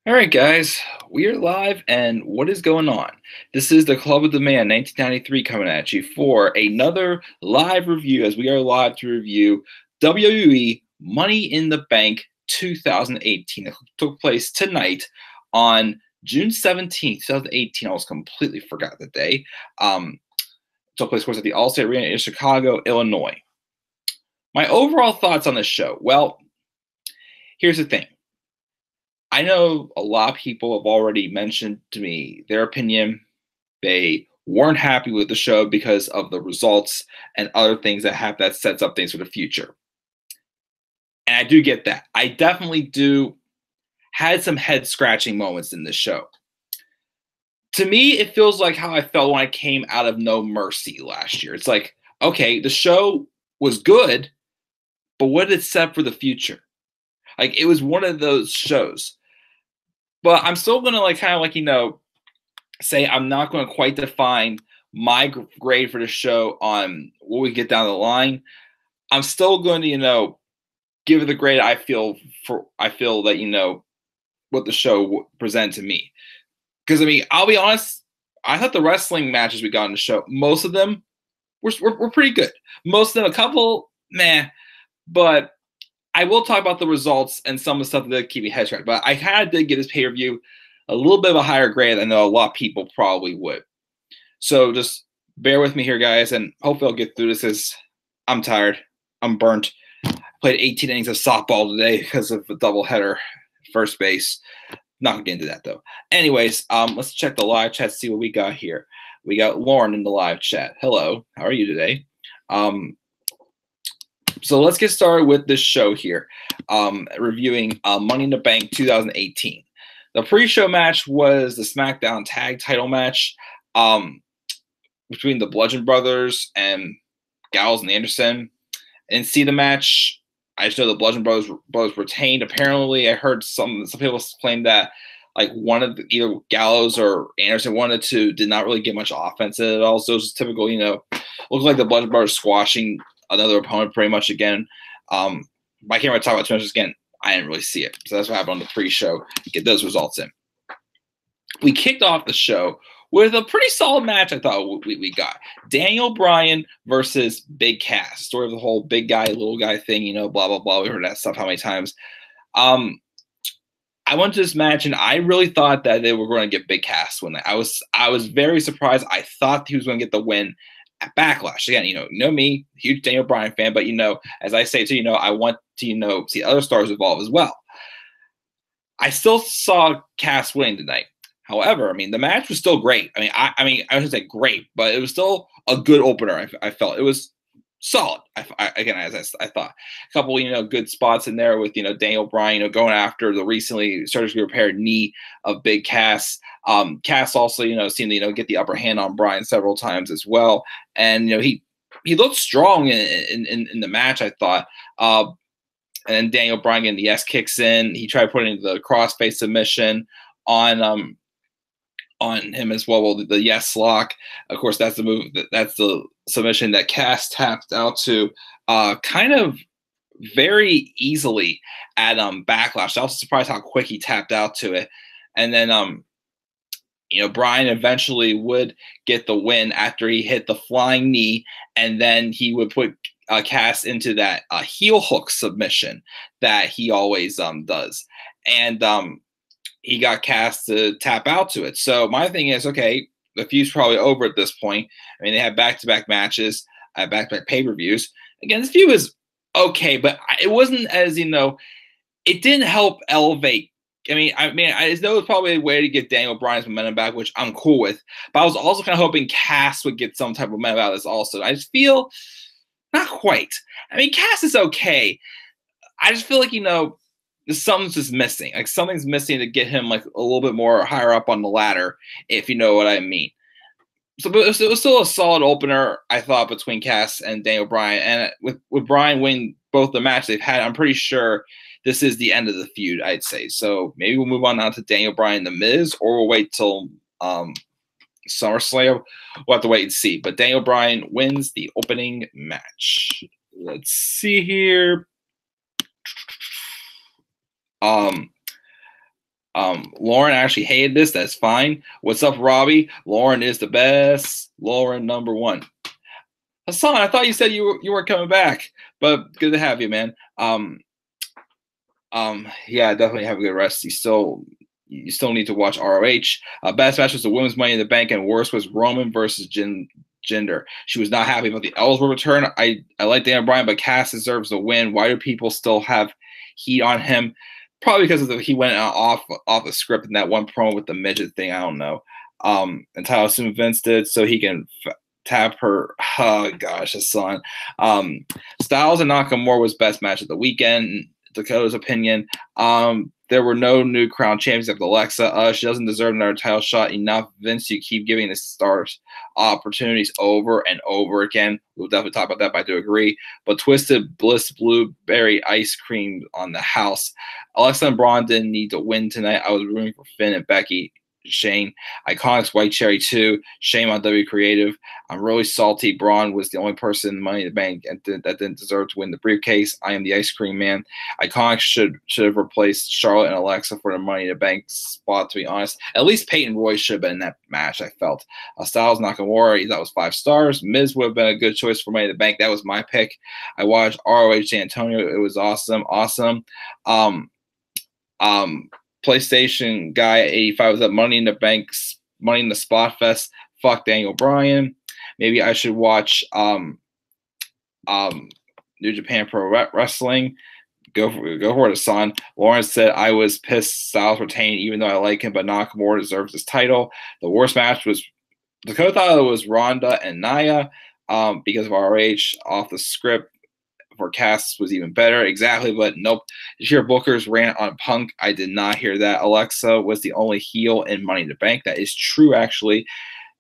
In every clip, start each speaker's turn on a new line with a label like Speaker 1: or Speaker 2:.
Speaker 1: All right, guys, we are live, and what is going on? This is the Club of the Man 1993 coming at you for another live review as we are live to review WWE Money in the Bank 2018. It took place tonight on June 17th, 2018. I almost completely forgot the day. It took place, of course, at the Allstate Arena in Chicago, Illinois. My overall thoughts on this show. Well, here's the thing. I know a lot of people have already mentioned to me their opinion. They weren't happy with the show because of the results and other things that sets up things for the future. And I do get that. I definitely do had some head scratching moments in this show. To me, it feels like how I felt when I came out of No Mercy last year. It's like, okay, the show was good, but what did it set for the future? Like, it was one of those shows. But I'm still gonna say I'm not going to quite define my grade for the show on what we get down the line. I'm still going to give it the grade I feel that what the show presented to me. Because I mean, I'll be honest, I thought the wrestling matches we got in the show, most of them were pretty good. Most of them, a couple, meh, but I will talk about the results and some of the stuff that keep me head scratched. But I kind of did give this pay per view a little bit of a higher grade than I know a lot of people probably would. So just bear with me here, guys, and hopefully I'll get through this as I'm tired. I'm burnt. Played 18 innings of softball today because of a doubleheader, first base. Not gonna get into that though. Anyways, let's check the live chat, see what we got here. We got Lauren in the live chat. Hello, how are you today? So let's get started with this show here, reviewing Money in the Bank 2018. The pre-show match was the SmackDown Tag Title match between the Bludgeon Brothers and Gallows and Anderson. I didn't see the match. I just know the Bludgeon Brothers retained. Apparently, I heard some people claim that like either Gallows or Anderson, one of the two, did not really get much offense at all. So it was just typical, looked like the Bludgeon Brothers squashing another opponent pretty much again. I can't really talk about too much again. I didn't really see it. So that's what happened on the pre-show. Get those results in. We kicked off the show with a pretty solid match, I thought we got. Daniel Bryan versus Big Cass. Story of the whole big guy, little guy thing, blah, blah, blah. We heard that stuff how many times. I went to this match, and I really thought that they were going to get Big Cass win. I was very surprised. I thought he was going to get the win at Backlash. Again, me, huge Daniel Bryan fan, but as I say too, I want to see other stars involved as well. I still saw Cass winning tonight. However, I mean, the match was still great. I shouldn't say great, but it was still a good opener. I felt it was solid. As I thought, a couple good spots in there with Daniel Bryan going after the recently surgically repaired knee of Big Cass. Cass also seemed to get the upper hand on Bryan several times as well, and he looked strong in the match, I thought. And then Daniel Bryan getting the S kicks in. He tried putting the crossface submission on him as well. Well, the yes lock, of course, that's the move. That's the submission that Cass tapped out to, kind of very easily at Backlash. I was surprised how quick he tapped out to it, and then Bryan eventually would get the win after he hit the flying knee, and then he would put Cass into that heel hook submission that he always does, and he got Cass to tap out to it. So my thing is, okay, the feud's probably over at this point. I mean, they have back-to-back matches, back-to-back pay-per-views. Again, this feud is okay, but it wasn't as it didn't help elevate. I know it's probably a way to get Daniel Bryan's momentum back, which I'm cool with. But I was also kind of hoping Cass would get some type of momentum out of this also. I just feel not quite. I mean, Cass is okay. I just feel like, something's just missing. Like something's missing to get him like a little bit more higher up on the ladder, if you know what I mean. So but it was still a solid opener, I thought, between Cass and Daniel Bryan. And with Bryan winning both the match they've had, I'm pretty sure this is the end of the feud, I'd say. So maybe we'll move on now to Daniel Bryan, The Miz, or we'll wait till SummerSlam. We'll have to wait and see. But Daniel Bryan wins the opening match. Let's see here. Lauren actually hated this. That's fine. What's up, Robbie? Lauren is the best. Lauren #1. Hassan, I thought you said you weren't coming back, but good to have you, man. Yeah, definitely have a good rest. You still need to watch ROH. Best match was the women's Money in the Bank, and worst was Roman versus Jinder. She was not happy about the Ellsworth return. I like Daniel Bryan, but Cass deserves a win. Why do people still have heat on him? Probably because he went off the script in that one promo with the midget thing. I don't know. And I assume Vince did so he can tap her. Oh gosh, his son. Styles and Nakamura was best match of the weekend. Dakota's opinion. There were no new crown champions except Alexa. She doesn't deserve another title shot. Enough, Vince. You keep giving the stars opportunities over and over again. We'll definitely talk about that, but I do agree. But Twisted Bliss Blueberry Ice Cream on the house. Alexa and Braun didn't need to win tonight. I was rooting for Finn and Becky. Shane. Iconics White Cherry 2. Shame on W Creative. I'm really salty. Braun was the only person in Money in the Bank that didn't deserve to win the briefcase. I am the ice cream man. Iconics should have replaced Charlotte and Alexa for the Money in the Bank spot, to be honest. At least Peyton Royce should have been in that match, I felt. Styles Nakamura, that was 5 stars. Miz would have been a good choice for Money in the Bank. That was my pick. I watched ROH San Antonio. It was awesome. PlayStation Guy 85 was at Money in the Bank's Money in the Spot Fest. Fuck Daniel Bryan. Maybe I should watch New Japan Pro Wrestling. Go for it, Hassan. Lawrence said I was pissed Styles retained, even though I like him, but Nakamura deserves his title. The worst match was Dakota thought it was Ronda and Nia because of ROH off the script. For Cass was even better. Exactly, but nope. Did you hear Booker's rant on Punk? I did not hear that. Alexa was the only heel in Money in the Bank. That is true, actually.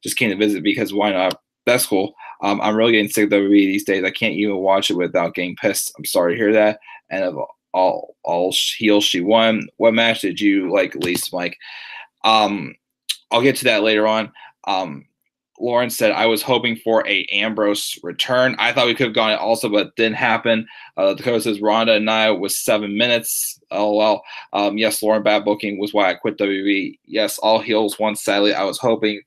Speaker 1: Just came to visit because why not? That's cool. I'm really getting sick of WWE these days. I can't even watch it without getting pissed. I'm sorry to hear that. And of all heels she won, what match did you like least, Mike? I'll get to that later on. Lawrence said, I was hoping for a Ambrose return. I thought we could have gone it also, but it didn't happen. Dakota says Ronda and Nia was 7 minutes. Oh, well. Yes, Lauren, bad booking was why I quit WWE. Yes, all heels won. Sadly, I was hoping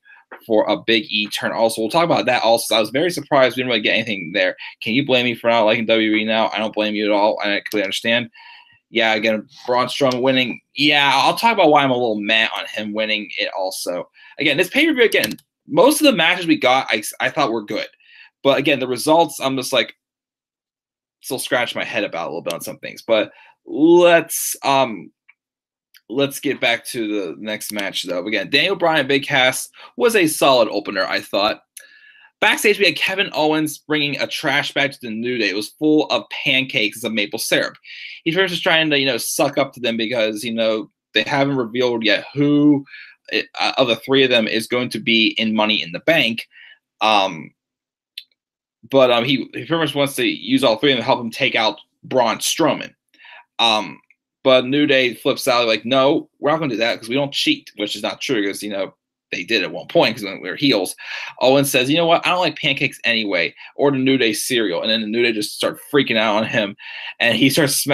Speaker 1: for a Big E turn. Also, we'll talk about that also. I was very surprised we didn't really get anything there. Can you blame me for not liking WWE now? I don't blame you at all. I completely understand. Yeah, again, Braun Strowman winning. Yeah, I'll talk about why I'm a little mad on him winning it also. Again, this pay-per-view, again, most of the matches we got, I thought were good. But again, the results, I'm just like, still scratch my head about a little bit on some things. But let's get back to the next match, though. Again, Daniel Bryan and Big Cass was a solid opener, I thought. Backstage, we had Kevin Owens bringing a trash bag to the New Day. It was full of pancakes and maple syrup. He's just trying to, suck up to them because, they haven't revealed yet who of the 3 of them is going to be in Money in the Bank. But he pretty much wants to use all 3 of them to help him take out Braun Strowman. But New Day flips out like, no, we're not going to do that because we don't cheat, which is not true because, they did at one point because we were heels. Owens says, you know what? I don't like pancakes anyway. Or the New Day cereal. And then the New Day just start freaking out on him. And he starts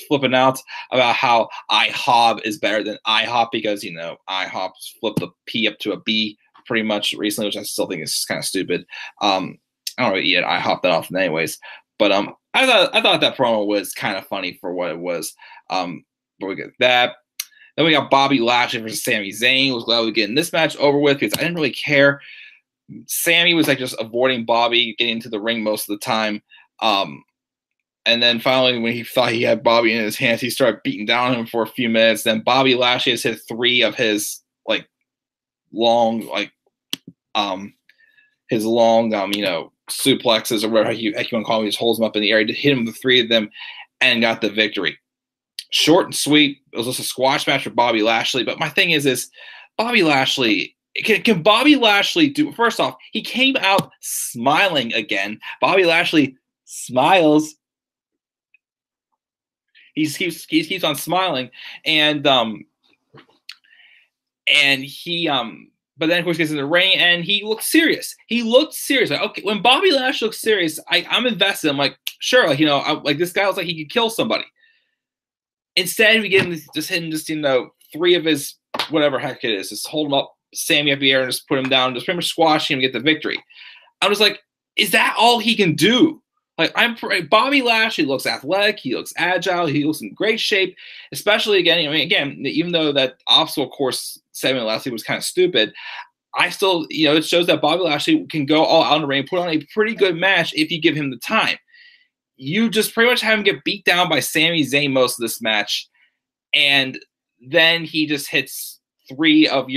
Speaker 1: flipping out about how IHOB is better than IHOP because, IHOP flipped the P up to a B pretty much recently, which I still think is kind of stupid. I don't really eat IHOP that often anyways. But I thought that promo was kind of funny for what it was. But we get that. Then we got Bobby Lashley versus Sami Zayn. Was glad we were getting this match over with because I didn't really care. Sami was like just avoiding Bobby getting into the ring most of the time. And then finally, when he thought he had Bobby in his hands, he started beating down on him for a few minutes. Then Bobby Lashley has hit 3 of his long suplexes or whatever you want to call them. He just holds him up in the air. He hit him with 3 of them and got the victory. Short and sweet. It was just a squash match for Bobby Lashley. But my thing is Bobby Lashley, can Bobby Lashley do, first off, he came out smiling again. Bobby Lashley smiles. He keeps on smiling. And he but then of course gets in the ring and he looks serious. He looked serious. Like, okay, when Bobby Lashley looks serious, I'm invested. I'm like, sure, this guy looks like he could kill somebody. Instead, we get him just 3 of his whatever heck it is, just hold him up, Sami up the air, and just put him down, just pretty much squash him and get the victory. I was like, is that all he can do? Like, Bobby Lashley looks athletic, he looks agile, he looks in great shape, especially again, even though that obstacle course segment last week was kind of stupid, I still, it shows that Bobby Lashley can go all out in the ring, put on a pretty good match if you give him the time. You just pretty much have him get beat down by Sami Zayn most of this match, and then he just hits 3 of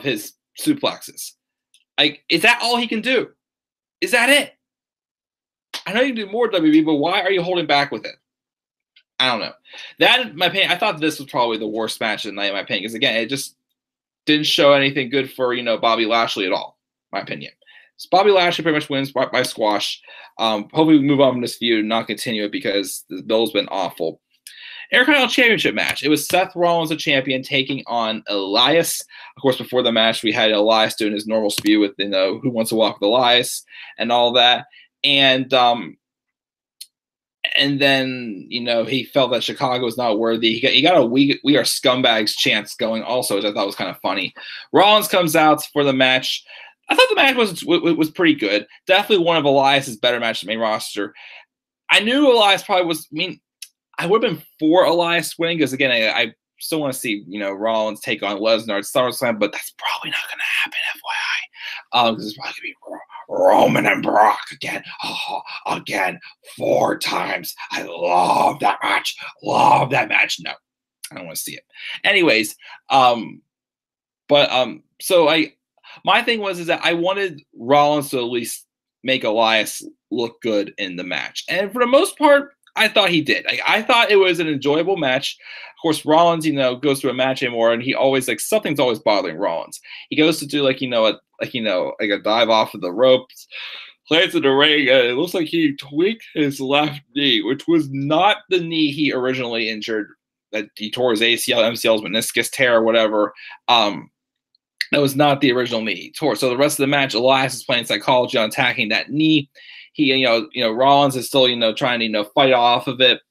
Speaker 1: his suplexes. Like, is that all he can do? Is that it? I know you can do more WWE, but why are you holding back with it? I don't know. That, in my opinion, I thought this was probably the worst match of the night, in my opinion, because again, it just didn't show anything good for Bobby Lashley at all, in my opinion. So Bobby Lashley pretty much wins by squash. Hopefully we move on from this feud and not continue it because the build's been awful. Intercontinental Championship match. It was Seth Rollins, the champion, taking on Elias. Of course, before the match, we had Elias doing his normal spew with who wants to walk with Elias and all that. And then he felt that Chicago was not worthy. He got a "We are scumbags" chance going also, which I thought was kind of funny. Rollins comes out for the match. I thought the match was pretty good. Definitely one of Elias's better matches in the main roster. I knew Elias probably was. I would have been for Elias winning because again, I still want to see Rollins take on Lesnar at SummerSlam, but that's probably not going to happen, FYI. Because it's probably going to be Roman and Brock again. Again, 4 times. I love that match. Love that match. No, I don't want to see it. Anyways, so my thing was that I wanted Rollins to at least make Elias look good in the match, and for the most part, I thought he did. I thought it was an enjoyable match. Of course, Rollins, goes through a match anymore, and he always something's always bothering Rollins. He goes to do a dive off of the ropes, lands in the ring, and it looks like he tweaked his left knee, which was not the knee he originally injured. That he tore his ACL, MCL's meniscus tear, or whatever. That was not the original knee he tore. So the rest of the match, Elias is playing psychology on attacking that knee. He, Rollins is still, trying to, fight off of it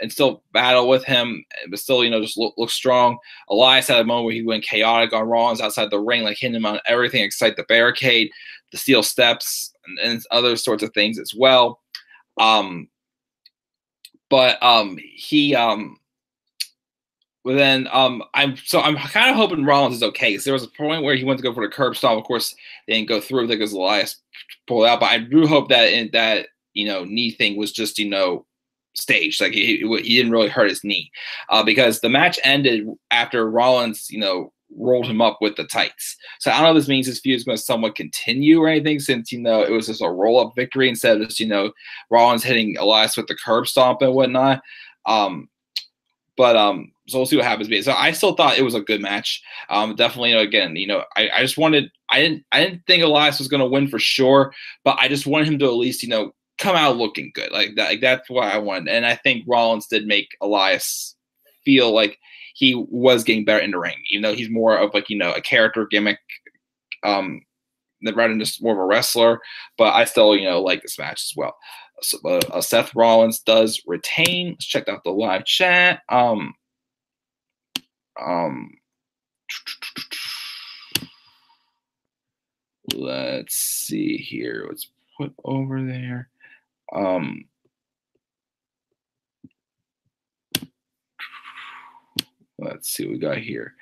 Speaker 1: and still battle with him, but still, just look strong. Elias had a moment where he went chaotic on Rollins outside the ring, like hitting him on everything, excite the barricade, the steel steps, and other sorts of things as well. I'm kind of hoping Rollins is okay because there was a point where he went to go for the curb stomp. Of course, they didn't go through with it because Elias pulled out. But I do hope that knee thing was just staged. Like he didn't really hurt his knee because the match ended after Rollins rolled him up with the tights. So I don't know if this means his feud is going to somewhat continue or anything since it was just a roll up victory instead of just Rollins hitting Elias with the curb stomp and whatnot. So we'll see what happens. So I still thought it was a good match. Definitely, again, I just wanted. I didn't think Elias was going to win for sure, but I just wanted him to at least, come out looking good. Like that. Like that's what I wanted. And I think Rollins did make Elias feel like he was getting better in the ring, even though he's more of a character gimmick, rather than just more of a wrestler. But I still, like this match as well. So, Seth Rollins does retain. Let's check out the live chat. Let's see here. Let's put over there. Let's see what we got here.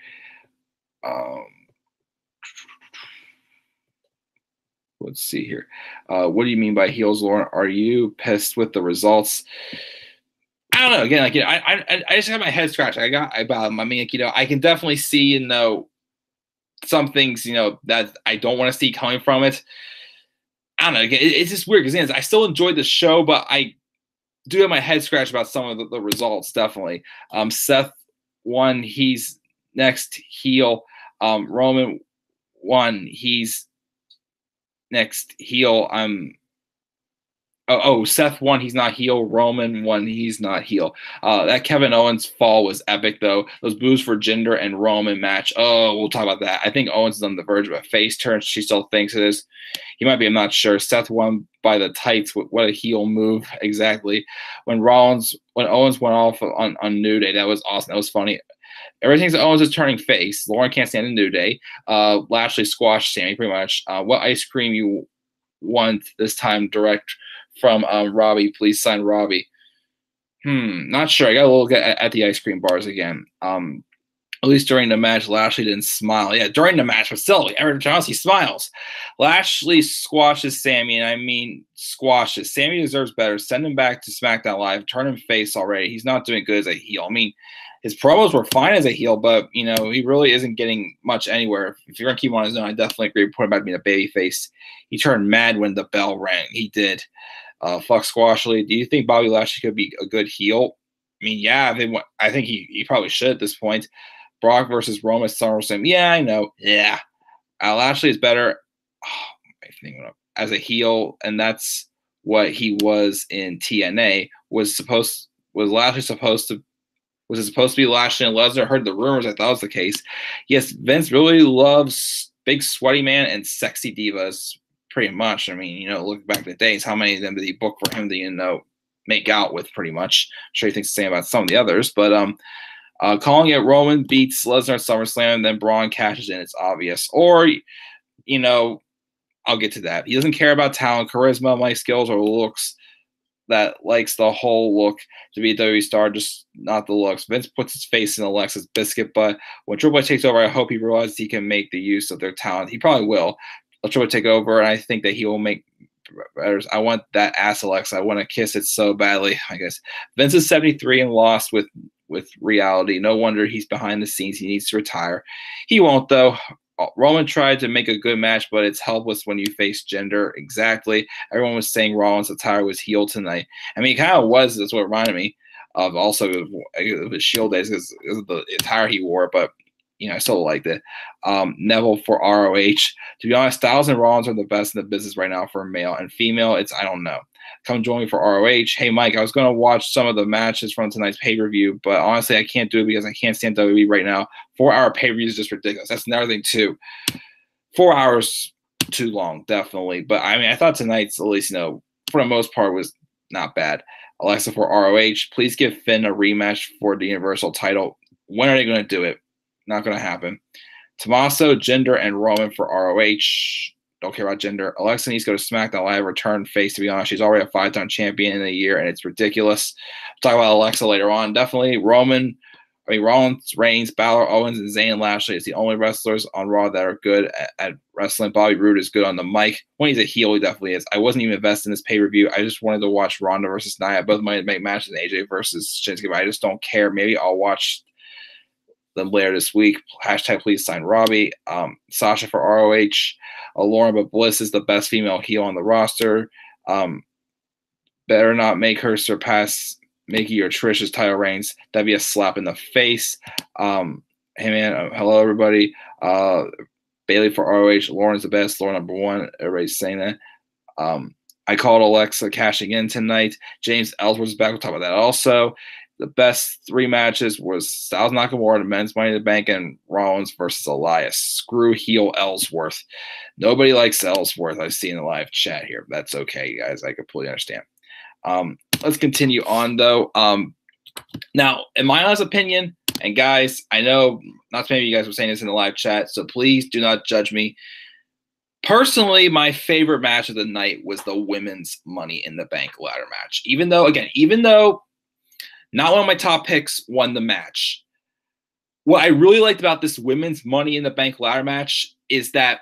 Speaker 1: Let's see here. What do you mean by heels, Lauren? Are you pissed with the results? I don't know. Again, I just got my head scratched. I can definitely see, some things, that I don't want to see coming from it. I don't know. Again, it's just weird because I still enjoyed the show, but I do have my head scratched about some of the results. Definitely. Seth won. He's next heel. Roman won. He's next heel. Seth won. He's not heel. Roman won. He's not heel. That Kevin Owens fall was epic, though. Those boos for Jinder and Roman match. Oh, we'll talk about that. I think Owens is on the verge of a face turn. She still thinks it is. He might be. I'm not sure. Seth won by the tights. What a heel move exactly. When Owens went off on New Day, that was awesome. That was funny. Everything's Owens is turning face. Lauren can't stand a New Day. Lashley squashed Sami pretty much. What ice cream you want this time? Direct from Robbie. Please sign Robbie. Not sure. I got to look at the ice cream bars again. At least during the match, Lashley didn't smile. Yeah, during the match, but still, every time he smiles. Lashley squashes Sami, and I mean squashes. Sami deserves better. Send him back to SmackDown Live. Turn him face already. He's not doing good as a heel. I mean, his promos were fine as a heel, but, you know, he really isn't getting much anywhere. If you're going to keep him on his own, I definitely agree. Put him back to being a baby face. He turned mad when the bell rang. He did. Fuck Squashly. Do you think Bobby Lashley could be a good heel? I mean, yeah, I think he probably should at this point. Brock versus Roman SummerSlam. Yeah, I know. Yeah. Lashley is better as a heel, and that's what he was in TNA. Was Lashley supposed to be Lashley and Lesnar? I heard the rumors. I thought it was the case. Yes, Vince really loves big sweaty man and sexy divas pretty much. I mean, you know, look back at the days, how many of them did he book for him to, you know, make out with pretty much? I'm sure he thinks the same about some of the others, but calling it Roman beats Lesnar at SummerSlam, and then Braun cashes in. It's obvious. Or, you know, I'll get to that. He doesn't care about talent, charisma, mic skills, or looks. That likes the whole look to be a WWE star, just not the looks. Vince puts his face in Alexa's biscuit, but when Triple H takes over, I hope he realizes he can make the use of their talent. He probably will. Let Triple H take over, and I think that he will make better. I want that ass Alexa. I want to kiss it so badly, I guess. Vince is 73 and lost with reality. No wonder he's behind the scenes. He needs to retire. He won't, though. Roman tried to make a good match, but it's helpless when you face Jinder. Exactly. Everyone was saying Rollins' attire was heel tonight. I mean, it kind of was. That's what reminded me of also the Shield days because of the attire he wore, but, you know, I still liked it. Neville for ROH. To be honest, Styles and Rollins are the best in the business right now for male and female. I don't know. Come join me for ROH. Hey, Mike, I was going to watch some of the matches from tonight's pay-per-view, but honestly, I can't do it because I can't stand WWE right now. 4-hour pay-per-view is just ridiculous. That's another thing, too. 4 hours too long, definitely. But, I mean, I thought tonight's, at least, you know, for the most part, was not bad. Alexa for ROH. Please give Finn a rematch for the Universal title. When are they going to do it? Not going to happen. Tommaso, Jinder, and Roman for ROH. Don't care about Jinder. Alexa needs to go to SmackDown Live, return face, to be honest. She's already a 5-time champion in a year, and it's ridiculous. We'll talk about Alexa later on. Definitely Rollins, Reigns, Balor, Owens, and Zayn and Lashley is the only wrestlers on Raw that are good at wrestling. Bobby Roode is good on the mic. When he's a heel, he definitely is. I wasn't even invested in this pay-per-view. I just wanted to watch Ronda versus Nia. Both might make matches in AJ versus Shinsuke, but I just don't care. Maybe I'll watch them later this week. Hashtag please sign Robbie. Sasha for ROH. Lauren, but Bliss is the best female heel on the roster. Better not make her surpass Mickey or Trish's title reigns. That'd be a slap in the face. Hey man, hello everybody. Bailey for ROH. Lauren's the best. Lauren number one. Everybody's saying that. I called Alexa cashing in tonight. James Ellsworth's back. We'll talk about that also. The best 3 matches was Styles Nakamura, the men's Money in the Bank, and Rollins versus Elias. Screw heel Ellsworth. Nobody likes Ellsworth. I see in the live chat here. That's okay, guys. I completely understand. Let's continue on, though. Now, in my honest opinion, and guys, I know not too many of you guys were saying this in the live chat, so please do not judge me. Personally, my favorite match of the night was the women's Money in the Bank ladder match. Even though not one of my top picks won the match. What I really liked about this women's Money in the Bank ladder match is that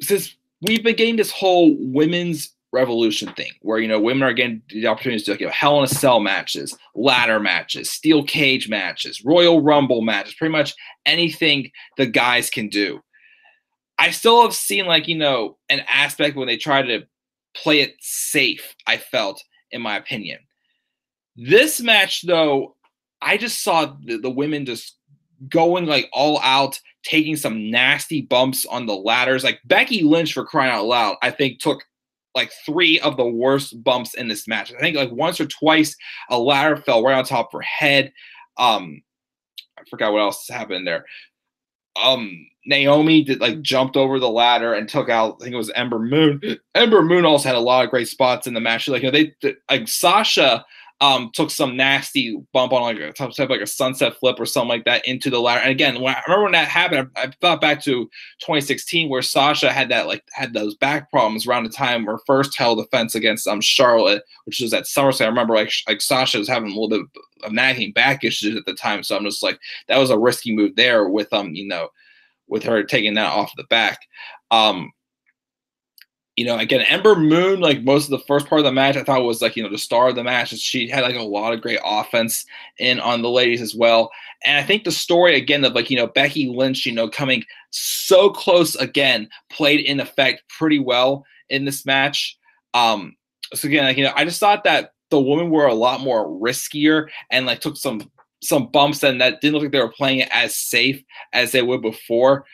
Speaker 1: since we've been getting this whole women's revolution thing where, you know, women are getting the opportunities to, you know, Hell in a Cell matches, ladder matches, steel cage matches, Royal Rumble matches, pretty much anything the guys can do. I still have seen, like, you know, an aspect when they try to play it safe, I felt, in my opinion. This match, though, I just saw the women just going, like, all out, taking some nasty bumps on the ladders. Like, Becky Lynch, for crying out loud, I think took, like, 3 of the worst bumps in this match. I think, like, once or twice a ladder fell right on top of her head. I forgot what else happened there. Naomi jumped over the ladder and took out, I think it was Ember Moon. Ember Moon also had a lot of great spots in the match. Like, you know, Sasha, took some nasty bump on like a sunset flip or something like that into the ladder. And again, I remember when that happened, I thought back to 2016 where Sasha had those back problems around the time her first title defense against Charlotte, which was at SummerSlam. I remember like Sasha was having a little bit of nagging back issues at the time, so I'm just like, that was a risky move there with with her taking that off the back. Again, Ember Moon, like most of the first part of the match, I thought was like, the star of the match. She had like a lot of great offense in on the ladies as well. And I think the story again of like, Becky Lynch, coming so close again, played in effect pretty well in this match. So again, like, I just thought that the women were a lot more riskier and like took some bumps and that didn't look like they were playing it as safe as they would before,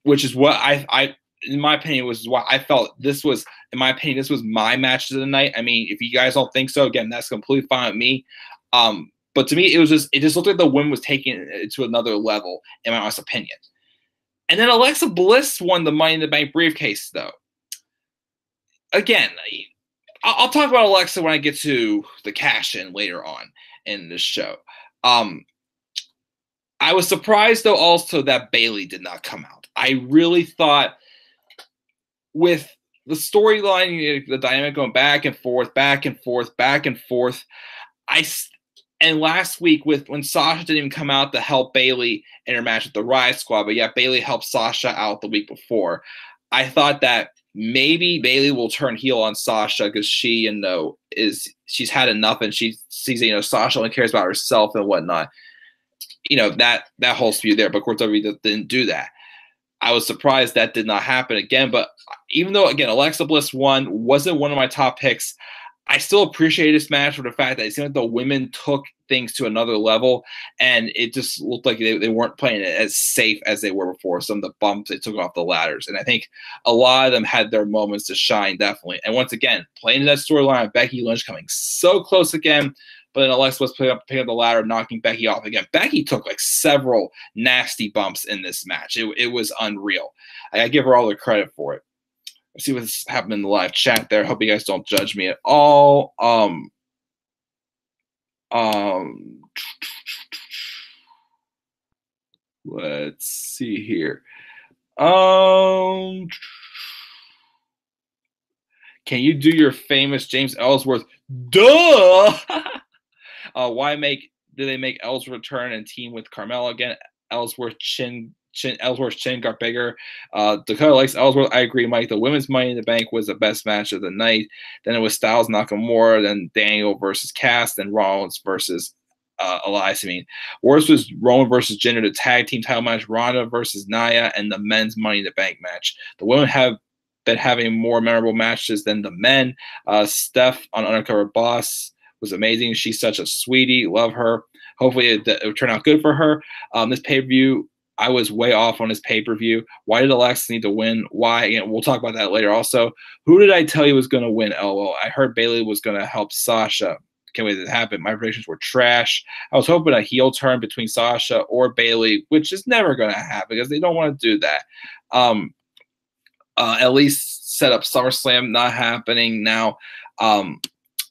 Speaker 1: which is what I in my opinion, was why I felt this was my match of the night. I mean, if you guys don't think so, again, that's completely fine with me. But to me, it just looked like the win was taking it to another level, in my honest opinion. And then Alexa Bliss won the Money in the Bank briefcase, though. Again, I'll talk about Alexa when I get to the cash-in later on in this show. I was surprised, though, also that Bayley did not come out. I really thought, with the storyline, the dynamic going back and forth, and last week when Sasha didn't even come out to help Bayley in her match with the Riot Squad, but yeah, Bayley helped Sasha out the week before. I thought that maybe Bayley will turn heel on Sasha because she's had enough and she sees Sasha only cares about herself and whatnot. That whole feud there, but of course WWE didn't do that. I was surprised that did not happen again. But even though, again, Alexa Bliss wasn't one of my top picks, I still appreciate this match for the fact that it seemed like the women took things to another level, and it just looked like they weren't playing it as safe as they were before. Some of the bumps they took off the ladders. And I think a lot of them had their moments to shine, definitely. And once again, playing that storyline of Becky Lynch coming so close again, but then Alexa was picking up the ladder, knocking Becky off again. Becky took like several nasty bumps in this match. It was unreal. I give her all the credit for it. Let's see what's happening in the live chat there. Hope you guys don't judge me at all. Let's see here. Can you do your famous James Ellsworth? Duh! Did they make Ellsworth return and team with Carmella again? Ellsworth's chin got bigger. Dakota likes Ellsworth. I agree, Mike. The women's Money in the Bank was the best match of the night. Then it was Styles Nakamura, then Daniel versus Cass, then Rollins versus Elias. Worst was Roman versus Jinder, the tag team title match, Ronda versus Nia, and the men's Money in the Bank match. The women have been having more memorable matches than the men. Steph on Undercover Boss was amazing. She's such a sweetie. Love her. Hopefully it will turn out good for her. This pay-per-view, I was way off on this pay-per-view. Why did Alexa need to win? Why? Again, we'll talk about that later also. Who did I tell you was going to win? LOL. I heard Bayley was going to help Sasha. Can't wait to happen. My predictions were trash. I was hoping a heel turn between Sasha or Bayley, which is never going to happen because they don't want to do that. At least set up SummerSlam, not happening now.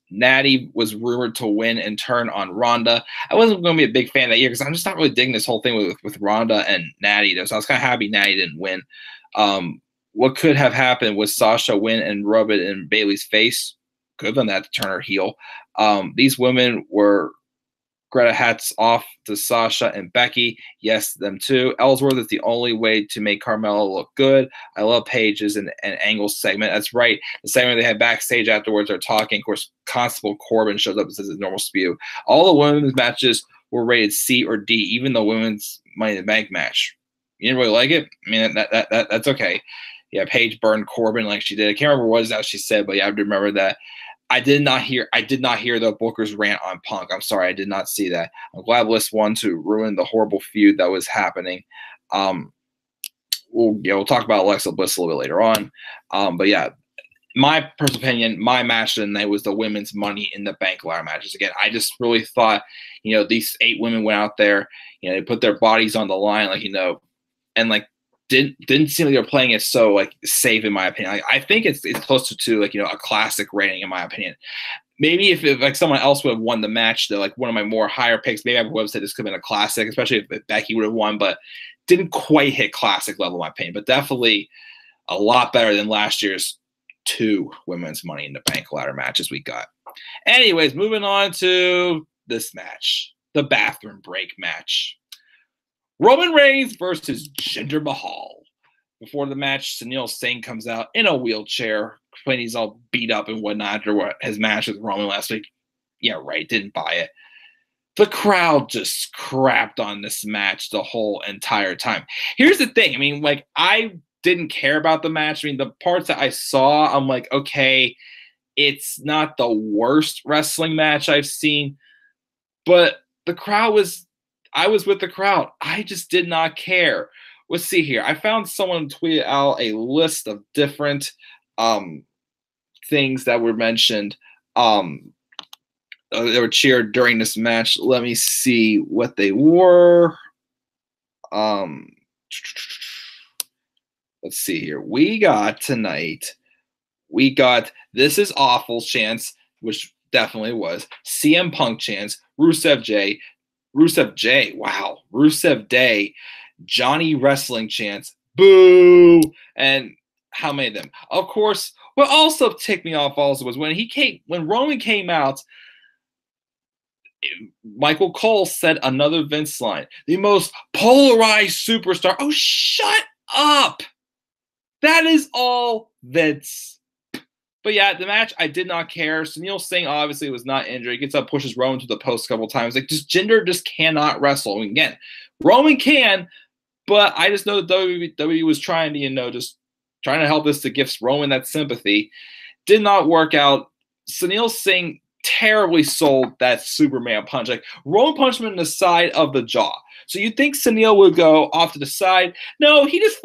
Speaker 1: Natty was rumored to win and turn on Ronda. I wasn't going to be a big fan that year because I'm just not really digging this whole thing with Ronda and Natty. So I was kind of happy Natty didn't win. What could have happened was Sasha win and rub it in Bayley's face. Could have done that to turn her heel. These women were Greta, hats off to Sasha and Becky. Yes, them too. Ellsworth is the only way to make Carmella look good. I love Paige's and Angle's segment. That's right. The segment they had backstage afterwards are talking. Of course, Constable Corbin shows up and says his normal spew. All the women's matches were rated C or D, even the women's Money in the Bank match. You didn't really like it? I mean, that's okay. Yeah, Paige burned Corbin like she did. I can't remember what else she said, but yeah, I do remember that. I did not hear the Booker's rant on Punk. I'm sorry, I did not see that. I'm glad Bliss won to ruin the horrible feud that was happening. We'll talk about Alexa Bliss a little bit later on. But yeah, my personal opinion, my match of the night was the women's Money in the Bank ladder matches. Again, I just really thought, these 8 women went out there, they put their bodies on the line, and didn't seem like they were playing it so safe, in my opinion. I think it's closer to a classic rating, in my opinion. maybe if like someone else would have won the match, though, like one of my more higher picks, maybe I would have said this could have been a classic, especially if Becky would have won, but didn't quite hit classic level, in my opinion. But definitely a lot better than last year's 2 women's Money in the Bank ladder matches we got. Anyways, moving on to this match, the bathroom break match. Roman Reigns versus Jinder Mahal. Before the match, Sunil Singh comes out in a wheelchair, when he's all beat up and whatnot after his match with Roman last week. Yeah, right, didn't buy it. The crowd just crapped on this match the whole entire time. Here's the thing. I mean, like, I didn't care about the match. I mean, the parts that I saw, I'm like, okay, it's not the worst wrestling match I've seen, but the crowd was, I was with the crowd. I just did not care. Let's see here. I found someone tweeted out a list of different things that were mentioned that were cheered during this match. Let me see what they were. Let's see here. We got tonight, we got "This is awful" chants, which definitely was. CM Punk chants, Rusev J, wow, Rusev Day, Johnny Wrestling chants, boo, and how many of them? Of course, what also ticked me off also was when Roman came out, Michael Cole said another Vince line, the most polarized superstar. Oh, shut up. That is all Vince. But yeah, the match, I did not care. Sunil Singh obviously was not injured. He gets up, pushes Roman to the post a couple times. Like, Jinder just cannot wrestle. I mean, again, Roman can, but I just know that WWE was trying to, just trying to help us to give Roman that sympathy. Did not work out. Sunil Singh terribly sold that Superman punch. Like, Roman punched him in the side of the jaw. So you'd think Sunil would go off to the side. No, he just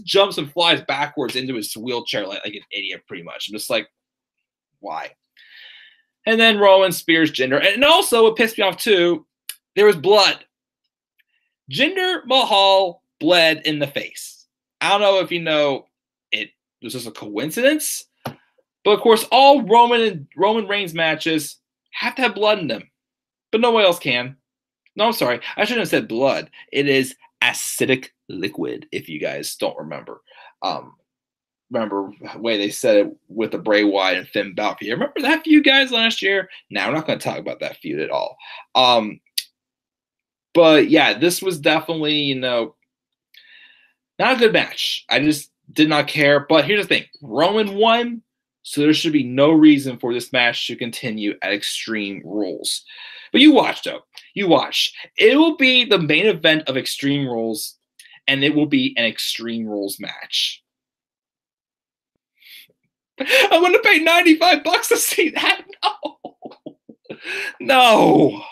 Speaker 1: jumps and flies backwards into his wheelchair like an idiot, pretty much. I'm just like, why? And then Roman spears Jinder. And also, what pissed me off too, there was blood. Jinder Mahal bled in the face. I don't know if you know it was just a coincidence, but of course, all Roman Reigns matches have to have blood in them, but no one else can. No, I'm sorry. I shouldn't have said blood. It is acidic liquid, if you guys don't remember. Remember the way they said it with the Bray Wyatt and Finn Balor feud. Remember that feud, guys, last year? Now, we're not going to talk about that feud at all. But yeah, this was definitely, not a good match. I just did not care. But here's the thing. Roman won, so there should be no reason for this match to continue at Extreme Rules. But you watch, though. You watch. It will be the main event of Extreme Rules, and it will be an Extreme Rules match. I'm going to pay $95 to see that? No. No.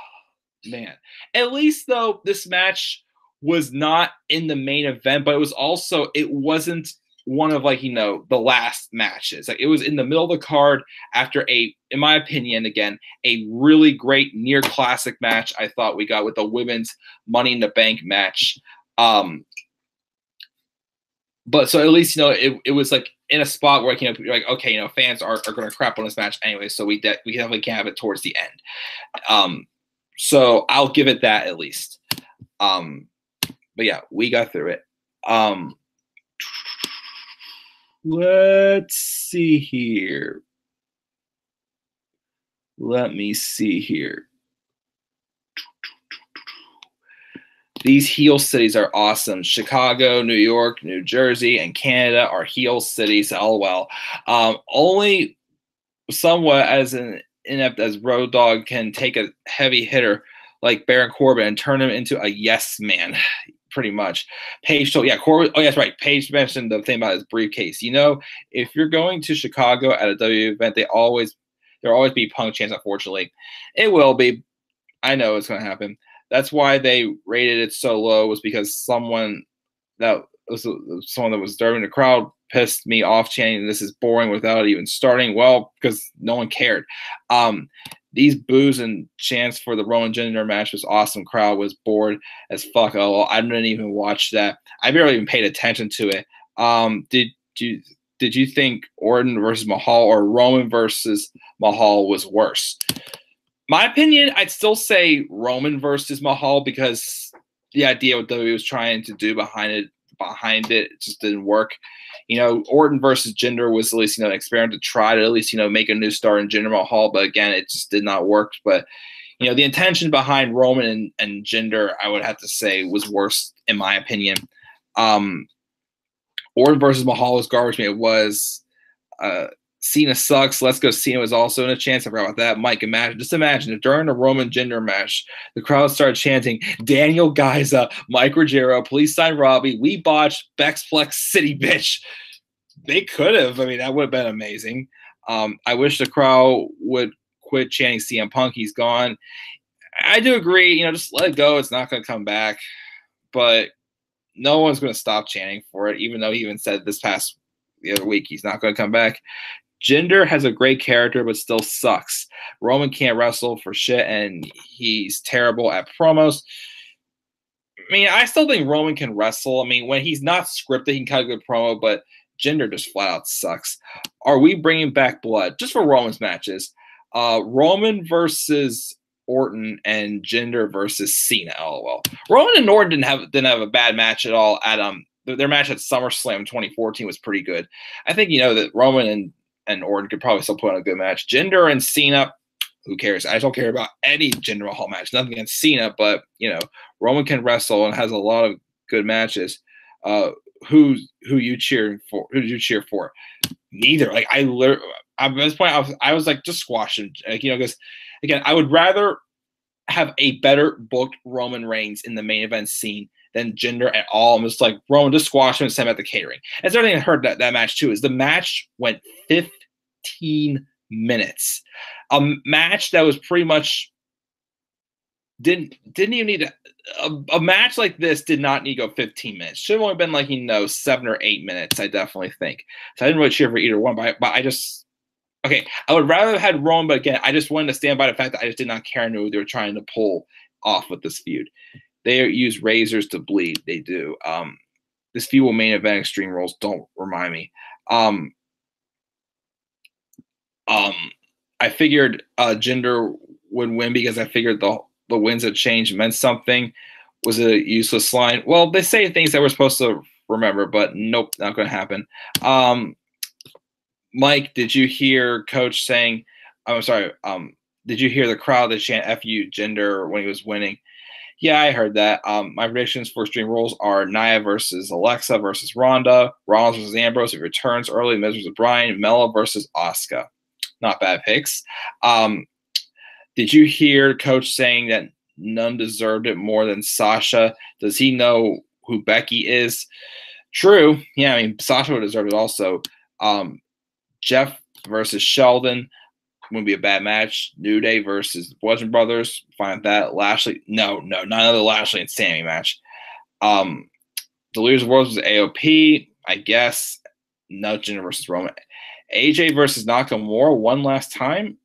Speaker 1: Man. At least, though, this match was not in the main event, but it wasn't one of, the last matches. Like, it was in the middle of the card after in my opinion, again, a really great near classic match I thought we got with the women's Money in the Bank match. But so at least, it was like in a spot where, you're like, okay, fans are going to crap on this match anyway, so we definitely can have it towards the end. So I'll give it that at least. But yeah, we got through it. Let's see here. Let me see here. These heel cities are awesome. Chicago, New York, New Jersey, and Canada are heel cities. LOL. Only somewhat as inept as Road Dogg can take a heavy hitter like Baron Corbin and turn him into a yes man, pretty much. Paige told, Corbin. Oh, yes, right. Paige mentioned the thing about his briefcase. If you're going to Chicago at a WWE event, there'll always be Punk chants. Unfortunately, it will be. I know it's going to happen. That's why they rated it so low, was because someone that was disturbing the crowd pissed me off chanting, "This is boring," without even starting. Well, because no one cared. These boos and chants for the Roman Jinder match was awesome. Crowd was bored as fuck. Oh, I didn't even watch that. I barely even paid attention to it. Did you? did you think Orton versus Mahal or Roman versus Mahal was worse? My opinion, I'd still say Roman versus Mahal because the idea what WWE was trying to do behind it just didn't work. Orton versus Jinder was at least, an experiment to try to at least, make a new star in Jinder Mahal. But again, it just did not work. But, the intention behind Roman and Jinder, I would have to say, was worse, in my opinion. Orton versus Mahal was garbage. It was Cena sucks. Let's go. Cena was also in a chance. I forgot about that. Mike, just imagine if during the Roman Jinder match, the crowd started chanting, Daniel Gaiza, Mike Ruggiero, please sign Robbie. We botched Bexplex City, bitch. They could have. I mean, that would have been amazing. I wish the crowd would quit chanting CM Punk. He's gone. I do agree. Just let it go. It's not going to come back. But no one's going to stop chanting for it, even though he even said the other week he's not going to come back. Jinder has a great character, but still sucks. Roman can't wrestle for shit, and he's terrible at promos. I mean, I still think Roman can wrestle. I mean, when he's not scripted, he can cut a good promo, but Jinder just flat out sucks. Are we bringing back blood? Just for Roman's matches. Roman versus Orton and Jinder versus Cena. LOL. Roman and Orton didn't have a bad match at all. Their match at SummerSlam 2014 was pretty good. I think that Roman and Orton could probably still put on a good match. Jinder and Cena, who cares? I don't care about any Jinder Mahal match. Nothing against Cena, but Roman can wrestle and has a lot of good matches. Who you cheering for? Who did you cheer for? Neither. Like at this point, I was like, just squash him. Because again, I would rather have a better booked Roman Reigns in the main event scene than Jinder at all. I'm just like, Roman, just squash him and send him at the catering. And the other thing I heard that match too is the match went 15 minutes. A match that was pretty much didn't even need a match like this did not need to go 15 minutes. Should have only been 7 or 8 minutes, I definitely think. So I didn't really cheer for either one, but I just okay. I would rather have had Roman, but again, I just wanted to stand by the fact that I just did not care who they were trying to pull off with this feud. They use razors to bleed. They do. This feud will main event Extreme Rules. Don't remind me. I figured Jinder would win because I figured the wins that changed meant something. Was a useless line. Well, they say things that we're supposed to remember, but nope, not going to happen. Mike, did you hear Coach saying? I'm sorry. Did you hear the crowd that chant "F you, Jinder" when he was winning? Yeah, I heard that. My predictions for Extreme Rules are Nia versus Alexa versus Ronda, Rollins versus Ambrose if he returns early, Miz versus Bryan, Mella versus Asuka. Not bad picks. Did you hear Coach saying that none deserved it more than Sasha? Does he know who Becky is? True. Yeah, I mean, Sasha would deserve it also. Jeff versus Sheldon wouldn't be a bad match. New Day versus the Bludgeon Brothers. Fine with that. Lashley. No, not another Lashley and Sami match. The Leaders of Worlds was AOP, I guess. No, Jinder versus Roman. AJ versus Nakamura one last time.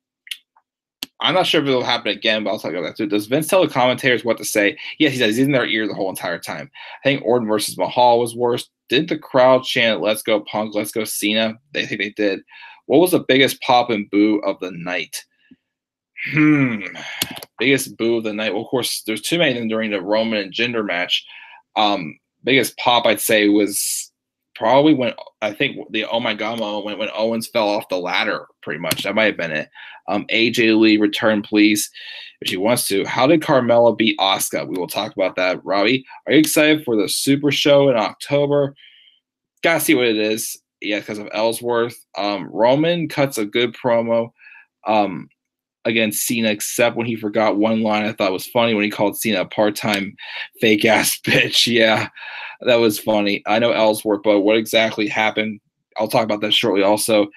Speaker 1: I'm not sure if it'll happen again, but I'll talk about that too. Does Vince tell the commentators what to say? Yes, he does. He's in their ear the whole entire time. I think Orton versus Mahal was worse. Did the crowd chant, "Let's go Punk, let's go Cena"? They think they did. What was the biggest pop and boo of the night? Biggest boo of the night. Well, of course, there's too many of them during the Roman and Jinder match. Biggest pop, I'd say, was probably when I think the "Oh my God" moment when Owens fell off the ladder. Pretty much, that might have been it. AJ Lee, return please, if she wants to. How did Carmella beat Asuka? We will talk about that. Robbie, are you excited for the Super Show in October? Gotta see what it is. Yeah, because of Ellsworth. Roman cuts a good promo against Cena, except when he forgot one line I thought was funny when he called Cena a part-time fake-ass bitch. Yeah, that was funny. I know Ellsworth, but what exactly happened? I'll talk about that shortly also.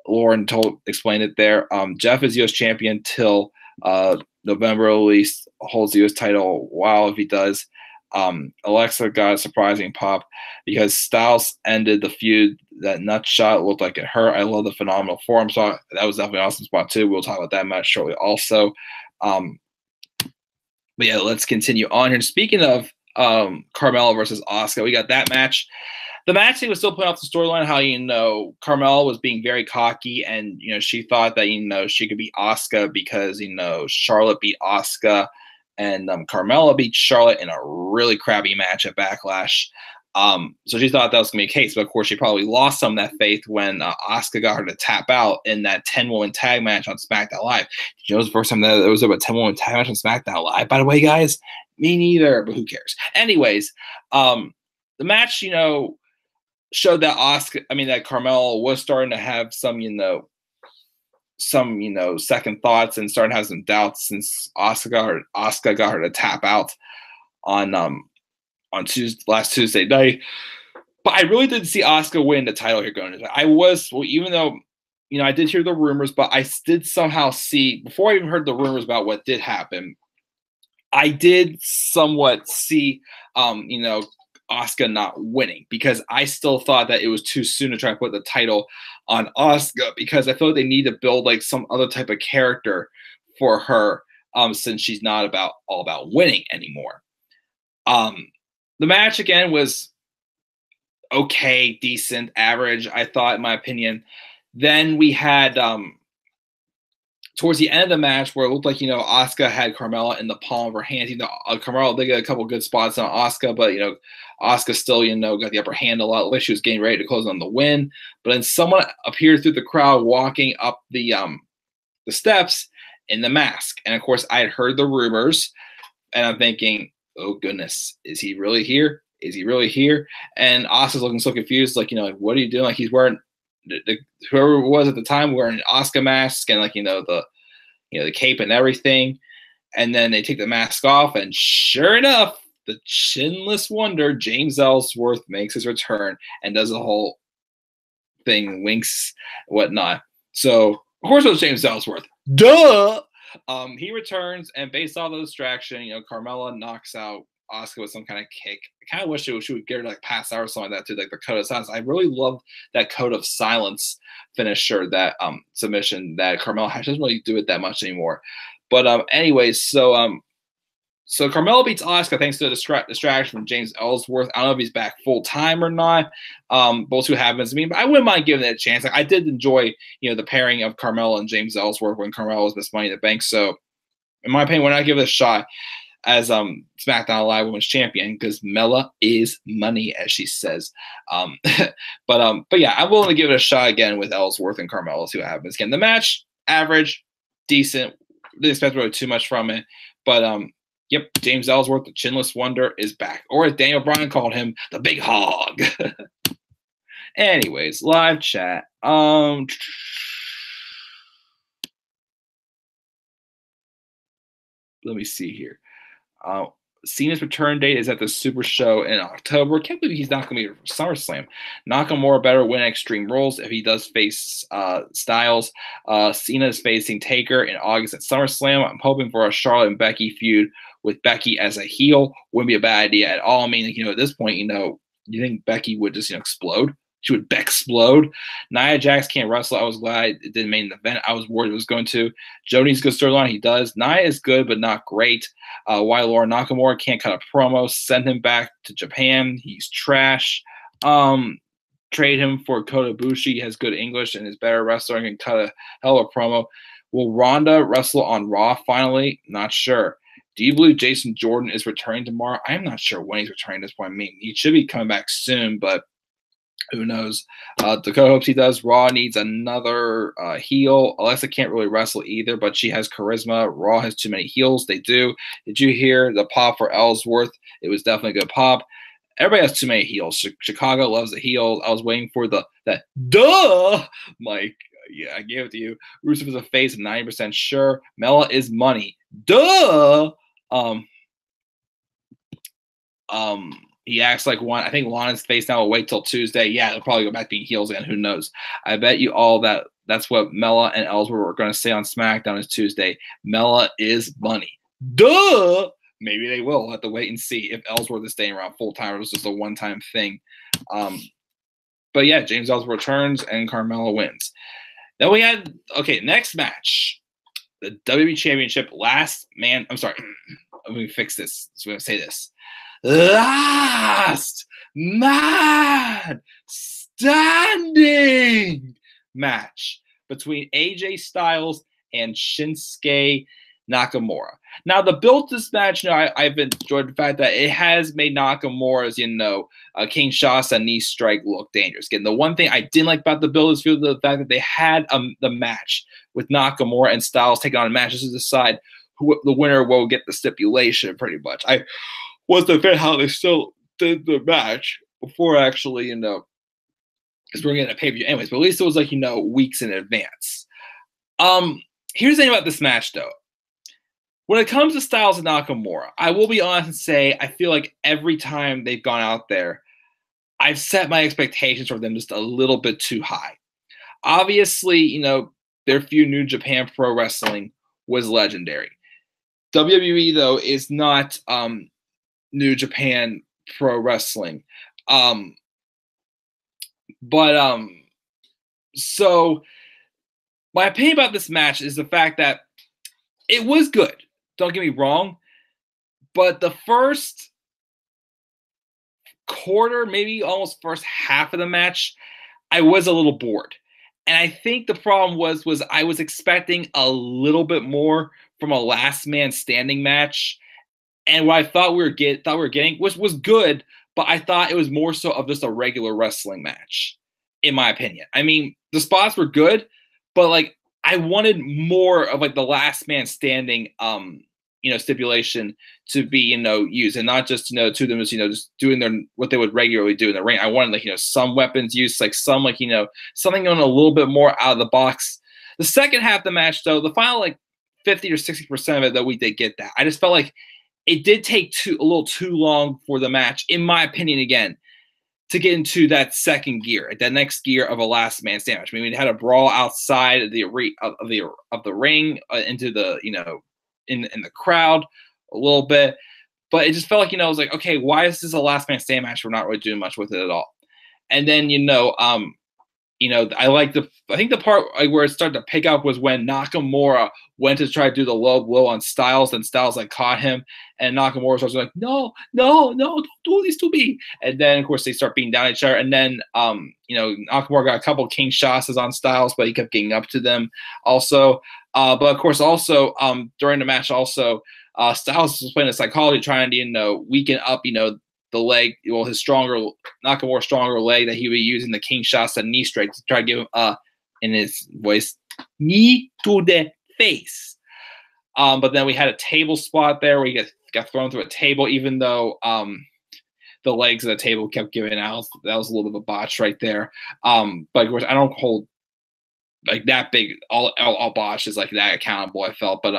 Speaker 1: Lauren explained it there. Jeff is U.S. champion till November, at least, holds the U.S. title. Wow, if he does. Alexa got a surprising pop because Styles ended the feud. That nut shot looked like it hurt. I love the Phenomenal Forum, so that was definitely an awesome spot too. We'll talk about that match shortly also. But yeah, let's continue on here. Speaking of Carmella versus Asuka, we got that match. The match thing was still playing off the storyline, how, Carmella was being very cocky and, she thought that, she could beat Asuka because, Charlotte beat Asuka and Carmella beat Charlotte in a really crappy match at Backlash. So she thought that was going to be the case. But, of course, she probably lost some of that faith when Asuka got her to tap out in that 10-woman tag match on SmackDown Live. Did you know it was the first time that there was a 10-woman tag match on SmackDown Live, by the way, guys? Me neither, but who cares? Anyways, the match, showed that that Carmella was starting to have some, second thoughts and starting to have some doubts since Asuka got her to tap out on last Tuesday night. But I really didn't see Asuka win the title here going into it. Even though, I did hear the rumors, but I did somehow see, before I even heard the rumors about what did happen, I did somewhat see, Asuka not winning, because I still thought that it was too soon to try to put the title on Asuka, because I feel like they need to build like some other type of character for her, since she's not all about winning anymore. The match again was okay, decent, average, I thought, in my opinion. Then we had towards the end of the match, where it looked like, Asuka had Carmella in the palm of her hand. Carmella did get a couple good spots on Asuka, but, Asuka still, got the upper hand a lot. Like she was getting ready to close on the win. But then someone appeared through the crowd walking up the steps in the mask. And, of course, I had heard the rumors, and I'm thinking, oh, goodness, is he really here? Is he really here? And Asuka's looking so confused, like, what are you doing? Like, he's wearing whoever it was at the time wearing an Asuka mask and, like, the cape and everything. And then they take the mask off, and sure enough, the chinless wonder, James Ellsworth, makes his return and does the whole thing, winks, whatnot. So, of course, it was James Ellsworth. Duh! He returns, and based off the distraction, Carmella knocks out Asuka with some kind of kick. I kind of wish she would get her like pass out or something like that too, like the code of silence. I really love that code of silence finisher, that submission that Carmella has. She doesn't really do it that much anymore. But anyways, so Carmella beats Asuka thanks to a distraction from James Ellsworth. I don't know if he's back full time or not. Both who happens to me, but I wouldn't mind giving it a chance. Like, I did enjoy, the pairing of Carmella and James Ellsworth when Carmella was Miss Money in the Bank. So, in my opinion, why not give it a shot as SmackDown Live Women's Champion, because Mella is money, as she says. But yeah, I'm willing to give it a shot again with Ellsworth and Carmella. See what happens. Again, the match average, decent. Didn't expect really too much from it, but yep, James Ellsworth, the chinless wonder, is back, or as Daniel Bryan called him, the big hog. Anyways, live chat. Let me see here. Cena's return date is at the Super Show in October. Can't believe he's not going to be for SummerSlam. Nakamura better win Extreme Rules if he does face Styles. Cena is facing Taker in August at SummerSlam. I'm hoping for a Charlotte and Becky feud with Becky as a heel. Wouldn't be a bad idea at all. I mean, at this point, you think Becky would just explode? She would explode. Nia Jax can't wrestle. I was glad it didn't make an event. I was worried it was going to. Jody's good storyline. He does. Nia is good, but not great. Why Laura Nakamura can't cut a promo. Send him back to Japan. He's trash. Trade him for Kota Ibushi. He has good English and is better wrestler and can cut a hell of a promo. Will Ronda wrestle on Raw finally? Not sure. Do you believe Jason Jordan is returning tomorrow? I'm not sure when he's returning at this point. I mean, he should be coming back soon, but who knows? Dakota hopes he does. Raw needs another heel. Alexa can't really wrestle either, but she has charisma. Raw has too many heels. They do. Did you hear the pop for Ellsworth? It was definitely a good pop. Everybody has too many heels. Chicago loves the heels. I was waiting for that duh, Mike. Yeah, I gave it to you. Rusev is a face. I'm 90% sure. Mella is money. Duh. He acts like one. I think Lana's face now will wait till Tuesday. Yeah, they'll probably go back being heels again. Who knows? I bet you all that's what Mella and Ellsworth were going to say on SmackDown is Tuesday. Mella is money. Duh. Maybe they will. We'll have to wait and see if Ellsworth is staying around full time or it was just a one-time thing. But yeah, James Ellsworth returns and Carmella wins. Then we had, next match. The WWE Championship, last man. I'm sorry. Let me fix this. So I'm going to say this. Last man standing match between AJ Styles and Shinsuke Nakamura. Now, the build to this match, I've enjoyed the fact that it has made Nakamura's, Kinshasa knee strike look dangerous. Again, the one thing I didn't like about the build is the fact that they had the match with Nakamura and Styles taking on matches to decide who the winner will get the stipulation, pretty much. I wasn't a fan how they still did the match before actually, because we're getting a pay-per-view anyways, but at least it was like, weeks in advance. Here's the thing about this match, though. When it comes to Styles and Nakamura, I will be honest and say I feel like every time they've gone out there, I've set my expectations for them just a little bit too high. Obviously, their feud New Japan Pro Wrestling was legendary. WWE, though, is not New Japan Pro Wrestling. So my opinion about this match is the fact that it was good. Don't get me wrong. But the first quarter, maybe almost first half of the match, I was a little bored. And I think the problem was I was expecting a little bit more from a last man standing match. And what I thought we were getting was good, but I thought it was more so of just a regular wrestling match, in my opinion. I mean, the spots were good, but like I wanted more of like the last man standing stipulation to be, used, and not just, two of them is, just doing what they would regularly do in the ring. I wanted like, some weapons use, like some like, something going a little bit more out of the box. The second half of the match, though, the final like 50 or 60% of it, though, we did get that. I just felt like it did take a little too long for the match, in my opinion, again, to get into that second gear, that next gear of a last man stand match. I mean, we had a brawl outside of the ring into the, in the crowd a little bit, but it just felt like, I was like, okay, why is this a last man stand match? We're not really doing much with it at all. And then, I think the part where it started to pick up was when Nakamura went to try to do the low blow on Styles, and Styles like caught him, and Nakamura was like, no, don't do this to me. And then of course they start beating down each other, and then Nakamura got a couple of Kinshasas on Styles, but he kept getting up to them also. But of course also during the match also Styles was playing the psychology, trying to weaken up the leg, his Nakamura's stronger leg that he would use in the Kinshasa knee strike to try to give him in his voice, knee to the face. But then we had a table spot there where he got thrown through a table, even though the legs of the table kept giving out. That was a little bit of a botch right there. But of course, I don't hold like that big all botches like that accountable, I felt. But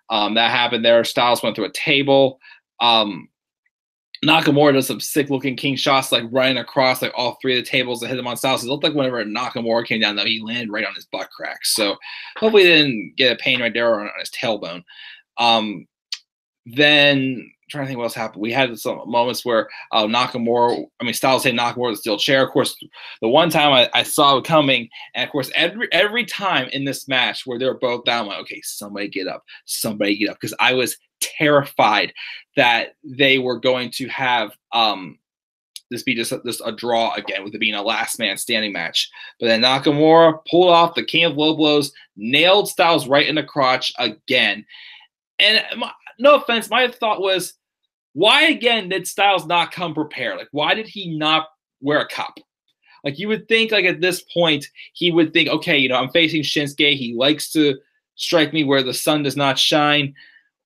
Speaker 1: that happened there. Styles went through a table. Nakamura does some sick-looking Kinshasa, like running across like all three of the tables that hit him on Styles. It looked like whenever Nakamura came down, though, he landed right on his butt crack. So hopefully he didn't get a pain right there on his tailbone. Then trying to think what else happened. We had some moments where Styles hit Nakamura with a steel chair. Of course, the one time I saw it coming, and of course every time in this match where they were both down, I'm like, okay, somebody get up, because I was terrified that they were going to have this be just a draw again, with it being a last man standing match. But then Nakamura pulled off the king of low blows, nailed Styles right in the crotch again. And no offense, my thought was, why again did Styles not come prepared? Like, why did he not wear a cup? Like, you would think, like, at this point, he would think, okay, I'm facing Shinsuke. He likes to strike me where the sun does not shine.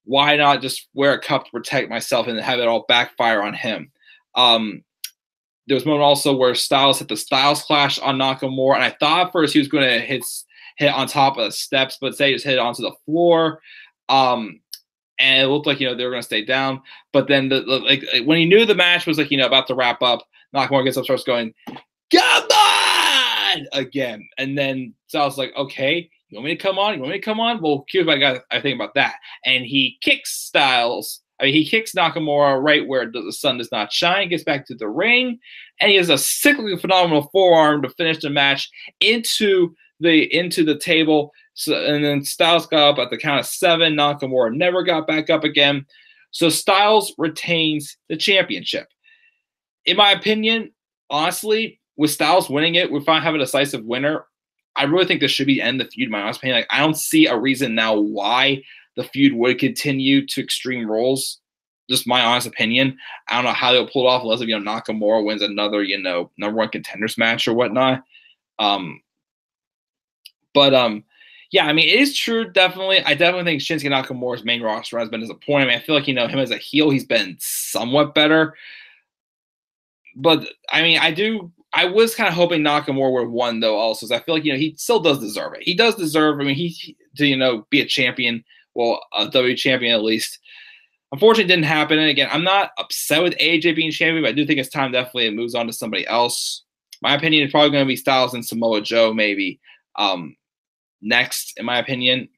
Speaker 1: Why not just wear a cup to protect myself and have it all backfire on him? There was a moment also where Styles hit the Styles Clash on Nakamura, and I thought at first he was going to hit on top of the steps, but say just hit it onto the floor. And it looked like, they were going to stay down. But then when he knew the match was about to wrap up, Nakamura gets up, starts going, "Come on!" again. And then Styles was like, okay, you want me to come on? Well, here's what I think about that. And he kicks he kicks Nakamura right where the sun does not shine, gets back to the ring, and he has a cyclically phenomenal forearm to finish the match into the table. So, and then Styles got up at the count of 7. Nakamura never got back up again. So Styles retains the championship. in my opinion, honestly, with Styles winning it, we finally have a decisive winner. I really think this should be the end of the feud, in my honest opinion. Like, I don't see a reason now why the feud would continue to Extreme Rules. Just my honest opinion. I don't know how they'll pull it off unless if, Nakamura wins another, number one contenders match or whatnot. Yeah, I mean, it is true, definitely. I definitely think Shinsuke Nakamura's main roster has been disappointing. I mean, I feel like, him as a heel, he's been somewhat better. But, I mean, I was kind of hoping Nakamura would have won, though, also. So I feel like, he still does deserve it. He does deserve, I mean, to be a champion, well, a WWE champion at least. Unfortunately, it didn't happen. And again, I'm not upset with AJ being champion, but I do think it's time definitely it moves on to somebody else. My opinion is probably going to be Styles and Samoa Joe, maybe. Next, in my opinion,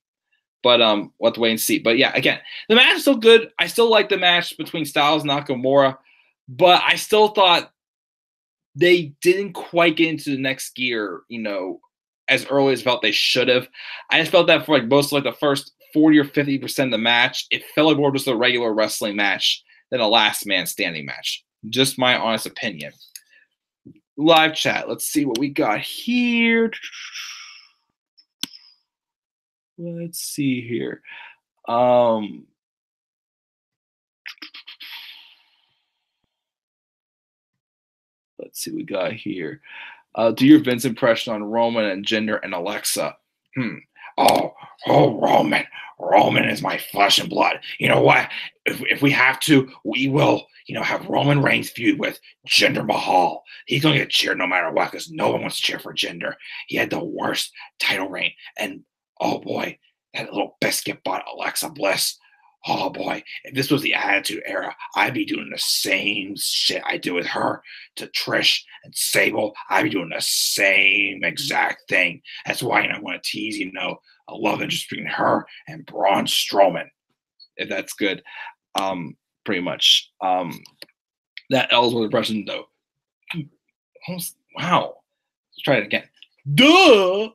Speaker 1: but we'll have to wait and see. But yeah, again, the match is still good. I still like the match between Styles and Nakamura, but I still thought they didn't quite get into the next gear, as early as felt they should have. I just felt that for most of the first 40 or 50% of the match, it felt like more just a regular wrestling match than a last man standing match. Just my honest opinion. Live chat. Let's see what we got here. Let's see here. Let's see what we got here. Do your Vince impression on Roman and Jinder and Alexa. Oh, Roman. Roman is my flesh and blood. You know what? If we have to, we will, have Roman Reigns feud with Jinder Mahal. He's going to get cheered no matter what because no one wants to cheer for Jinder. He had the worst title reign. And, oh, boy, that little biscuit butt Alexa Bliss. Oh, boy, if this was the Attitude Era, I'd be doing the same shit I do with her to Trish and Sable. I'd be doing the same exact thing. That's why I want to tease, a love interest between her and Braun Strowman, if that's good. Pretty much. That Ellsworth impression, though. Wow. Let's try it again. Duh!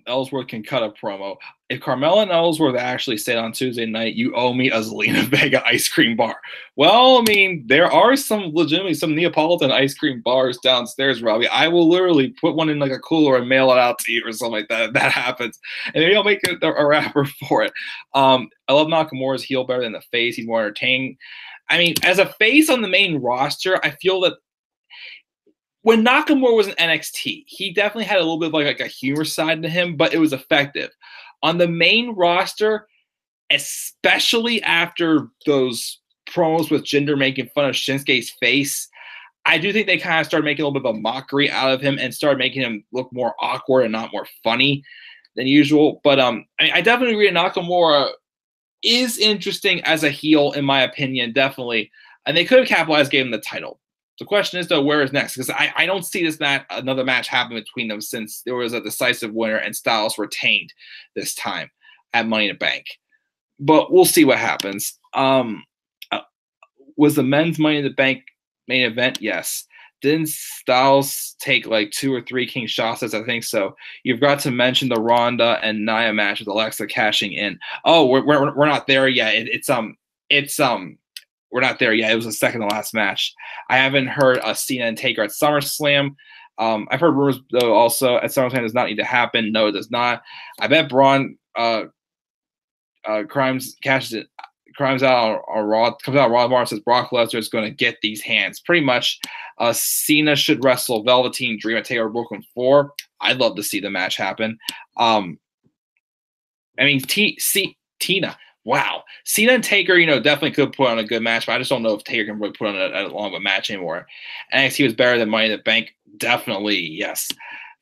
Speaker 1: Ellsworth can cut a promo. If Carmella and Ellsworth actually stayed on Tuesday night, you owe me a Zelina Vega ice cream bar. Well, I mean, there are some Neapolitan ice cream bars downstairs, Robbie. I will literally put one in a cooler and mail it out to you or something like that. If that happens. And maybe I'll make a wrapper for it. I love Nakamura's heel better than the face. He's more entertaining. I mean, as a face on the main roster, I feel that when Nakamura was in NXT, he definitely had a little bit of a humor side to him, but it was effective. On the main roster, especially after those promos with Jinder making fun of Shinsuke's face, I do think they kind of started making a little bit of a mockery out of him and started making him look more awkward and not more funny than usual. But I definitely agree Nakamura is interesting as a heel, in my opinion, definitely. And they could have capitalized, gave him the title. The question is, though, where is next? Because I don't see another match happen between them since there was a decisive winner and Styles retained this time at Money in the Bank. But we'll see what happens. Was the men's Money in the Bank main event? Yes. Didn't Styles take 2 or 3 King Shastas? I think so. You've got to mention the Ronda and Nia match with Alexa cashing in. Oh, we're not there yet. We're not there yet. It was the second to last match. I haven't heard Cena and Taker at SummerSlam. I've heard rumors, though, also at SummerSlam does not need to happen. No, it does not. I bet Braun comes out on Raw tomorrow and says Brock Lesnar is going to get these hands. Pretty much, Cena should wrestle Velveteen Dream at Takeover Brooklyn 4. I'd love to see the match happen. Tina. Wow. Cena and Taker, definitely could put on a good match, but I just don't know if Taker can really put on a long of a match anymore. NXT was better than Money in the Bank. Definitely, yes.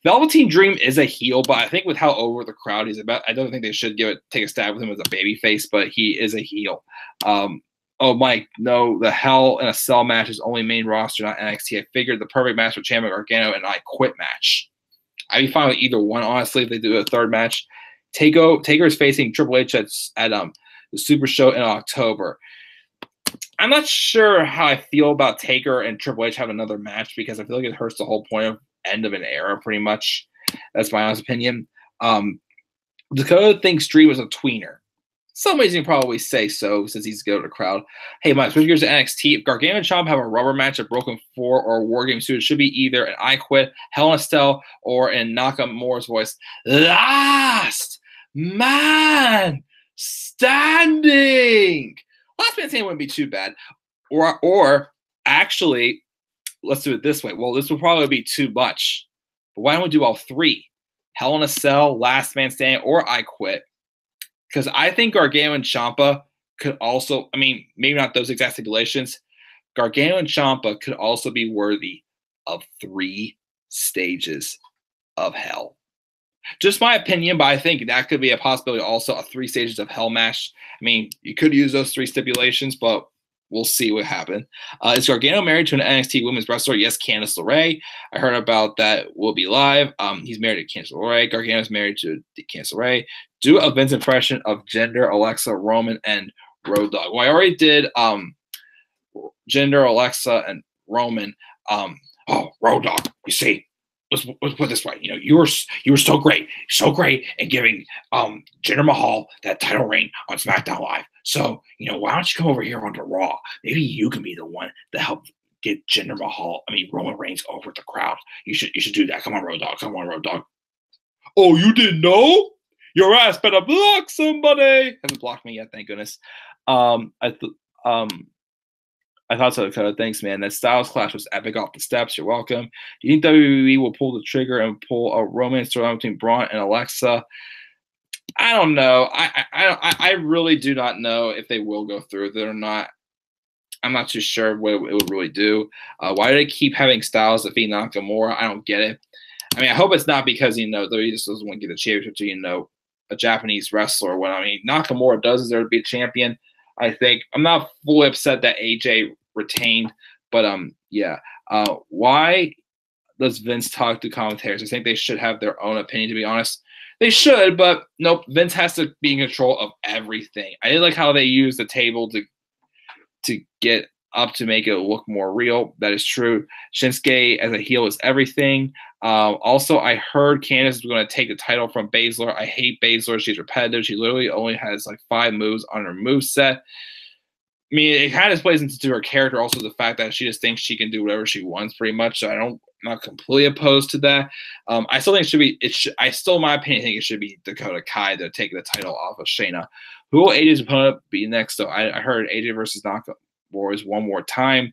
Speaker 1: Velveteen Dream is a heel, but I think with how over the crowd he's about, I don't think they should take a stab with him as a babyface, but he is a heel. Mike, no, the Hell in a Cell match is only main roster, not NXT. I figured the perfect match with Ciampa Gargano and I Quit match. I'd be fine with either one, honestly, if they do a third match. Taker is facing Triple H at the Super Show in October. I'm not sure how I feel about Taker and Triple H having another match because I feel like it hurts the whole point of end of an era, pretty much. That's my honest opinion. Dakota thinks Dream was a tweener. Somebody's gonna probably say so since he's good to the crowd. Hey, Mike, switch gears to NXT. If Gargano and Ciampa have a rubber match at Broken 4 or War Game suit, it should be either an I Quit, Hell in a Cell, or in Nakamura's voice, Last Man Standing. Last Man Standing wouldn't be too bad. Or actually, let's do it this way. Well, this will probably be too much. But why don't we do all three? Hell in a Cell, Last Man Standing, or I Quit. Because I think Gargano and Ciampa could also, I mean, maybe not those exact stipulations. Gargano and Ciampa could also be worthy of 3 stages of hell. Just my opinion, but I think that could be a possibility also, a 3 stages of hell match. I mean, you could use those 3 stipulations, but we'll see what happens. Is Gargano married to an NXT women's wrestler? Yes, Candice LeRae. I heard about that. Will be live. He's married to Candice LeRae. Gargano's married to Candice LeRae. Do a Vince impression of Jinder, Alexa, Roman, and Road Dogg. Well, I already did Jinder, Alexa, and Roman. Road Dogg. You see, let's put it this way. You know, you were so great in giving Jinder Mahal that title reign on SmackDown Live. So, you know, why don't you come over here onto Raw? Maybe you can be the one to help get Roman Reigns over the crowd. You should do that. Come on, Road Dogg. Come on, Road Dogg. Oh, you didn't know? Your ass better block somebody. Hasn't blocked me yet, thank goodness. I thought so, Dakota. Thanks, man. That Styles Clash was epic off the steps. You're welcome. Do you think WWE will pull the trigger and pull a romance storyline between Braun and Alexa? I don't know. I really do not know if they will go through with it or not. I'm not too sure what it would really do. Why do they keep having Styles defeat Nakamura? I don't get it. I mean, I hope it's not because, you know, WWE just doesn't want to give the championship to, you know, a Japanese wrestler or what. I mean, Nakamura does deserve to be a champion, I think. I'm not fully upset that AJ retained, but yeah. Why does Vince talk to commentators? I think they should have their own opinion, to be honest. They should, but nope. Vince has to be in control of everything. I did like how they use the table to get up to make it look more real. That is true. Shinsuke as a heel is everything. Also, I heard Candice is going to take the title from Baszler. I hate Baszler. She's repetitive. She literally only has like 5 moves on her moveset. I mean, it kind of plays into her character. Also, the fact that she just thinks she can do whatever she wants, pretty much. So I'm not completely opposed to that. I still think it should be. In my opinion, think it should be Dakota Kai to take the title off of Shayna. Who will AJ's opponent be next? So I heard AJ versus Nakamura is one more time.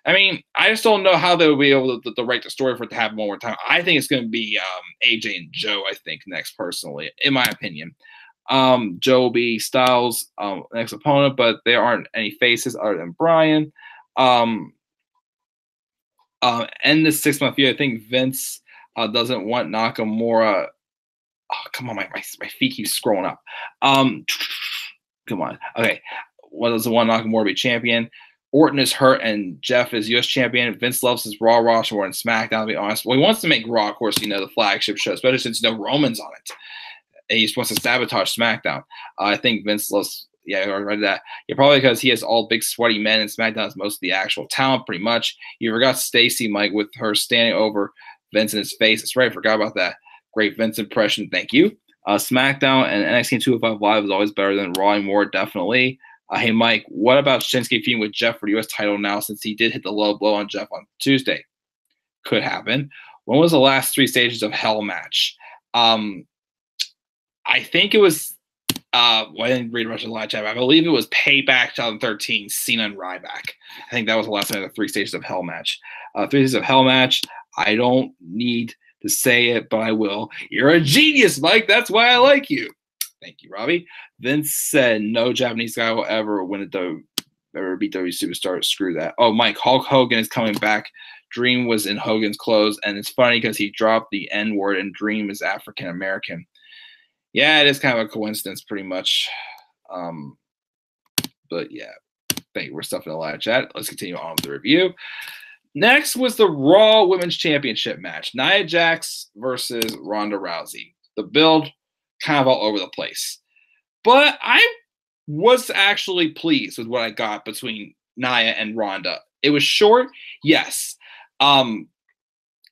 Speaker 1: I mean, I just don't know how they will be able to write the story for it to happen one more time. I think it's going to be AJ and Joe. I think next, personally, in my opinion. Joe will be Styles' next opponent, but there aren't any faces other than Bryan. And the 6-month year, I think Vince doesn't want Nakamura. Oh, come on, my feet keep scrolling up. Come on. Okay. What doesn't want Nakamura to be champion? Orton is hurt and Jeff is U.S. champion. Vince loves his Raw roster more than SmackDown, to be honest. Well, he wants to make Raw, of course, you know, the flagship show, especially since, you know, Roman's on it. And he just wants to sabotage SmackDown. I think Vince loves, I already read that. Yeah, probably because he has all big sweaty men and SmackDown is most of the actual talent, pretty much. You forgot Stacy, Mike, with her standing over Vince in his face. That's right, I forgot about that. Great Vince impression. Thank you. SmackDown and NXT 205 Live is always better than Raw and more, definitely. Hey, Mike, what about Shinsuke feuding with Jeff for the U.S. title now, since he did hit the low blow on Jeff on Tuesday? Could happen. When was the last 3 stages of Hell match? I think it was, I didn't read much of the live chat, but I believe it was Payback 2013, Cena and Ryback. I think that was the last time of the 3 stages of Hell match. 3 stages of Hell match, I don't need to say it, but I will. You're a genius, Mike. That's why I like you. Thank you, Robbie. Vince said no Japanese guy will ever win ever beat WWE Superstar. Screw that. Oh, Mike, Hulk Hogan is coming back. Dream was in Hogan's clothes, and it's funny because he dropped the N-word and Dream is African American. Yeah, it is kind of a coincidence, pretty much. But yeah, thank you. We're stuffing a lot of chat. Let's continue on with the review. Next was the Raw Women's Championship match. Nia Jax versus Ronda Rousey. The build, kind of all over the place. But I was actually pleased with what I got between Nia and Ronda. It was short, yes.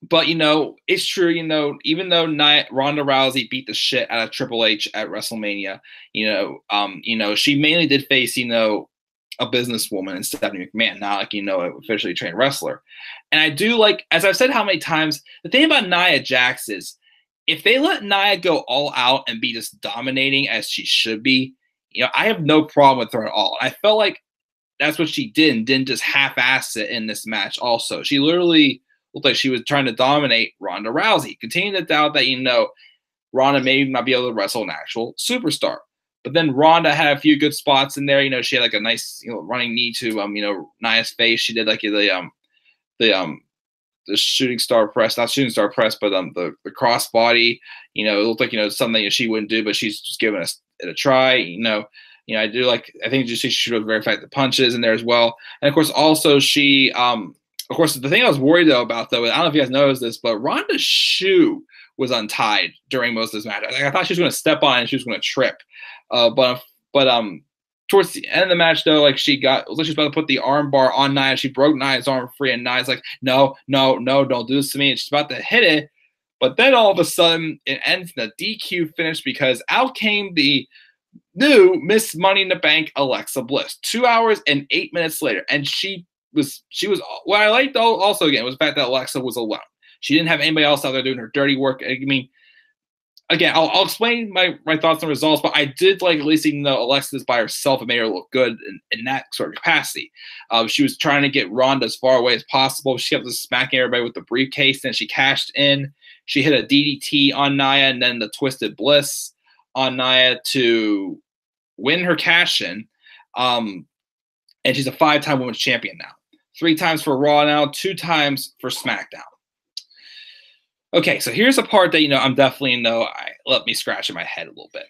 Speaker 1: But it's true. Even though Ronda Rousey beat the shit out of Triple H at WrestleMania, she mainly did face a businesswoman and Stephanie McMahon, not like an officially trained wrestler. And I do like, as I've said how many times, the thing about Nia Jax is, if they let Nia go all out and be just dominating as she should be, I have no problem with her at all. I felt like that's what she did and didn't just half-ass it in this match also. She literally looked like she was trying to dominate Ronda Rousey. Continue to doubt that, Ronda may not be able to wrestle an actual superstar. But then Ronda had a few good spots in there. She had like a nice, running knee to, Nia's face. She did like the shooting star press, not shooting star press, but the crossbody. It looked like something that she wouldn't do, but she's just giving it a try. I do like. I think just she was very effective punches in there as well. And of course, also she, of course, the thing I was worried about though, I don't know if you guys noticed this, but Ronda's shoe was untied during most of this match. I thought she was going to step on it and she was going to trip. But towards the end of the match though, like she was about to put the arm bar on Nia. She broke Nia's arm free, and Nia's like, no, don't do this to me. And she's about to hit it, but then all of a sudden it ends in a DQ finish because out came the new Miss Money in the Bank, Alexa Bliss, 2 hours and 8 minutes later. And she was what I liked also again was the fact that Alexa was alone. She didn't have anybody else out there doing her dirty work. I mean, again, I'll explain my thoughts and results, but I did like, at least even though Alexa is by herself, it made her look good in that sort of capacity. She was trying to get Ronda as far away as possible. She kept just smacking everybody with the briefcase. Then she cashed in. She hit a DDT on Nia and then the Twisted Bliss on Nia to win her cash in. And she's a 5-time women's champion now. 3 times for Raw now, 2 times for SmackDown. Okay, so here's a part that, I'm definitely, let me scratch in my head a little bit.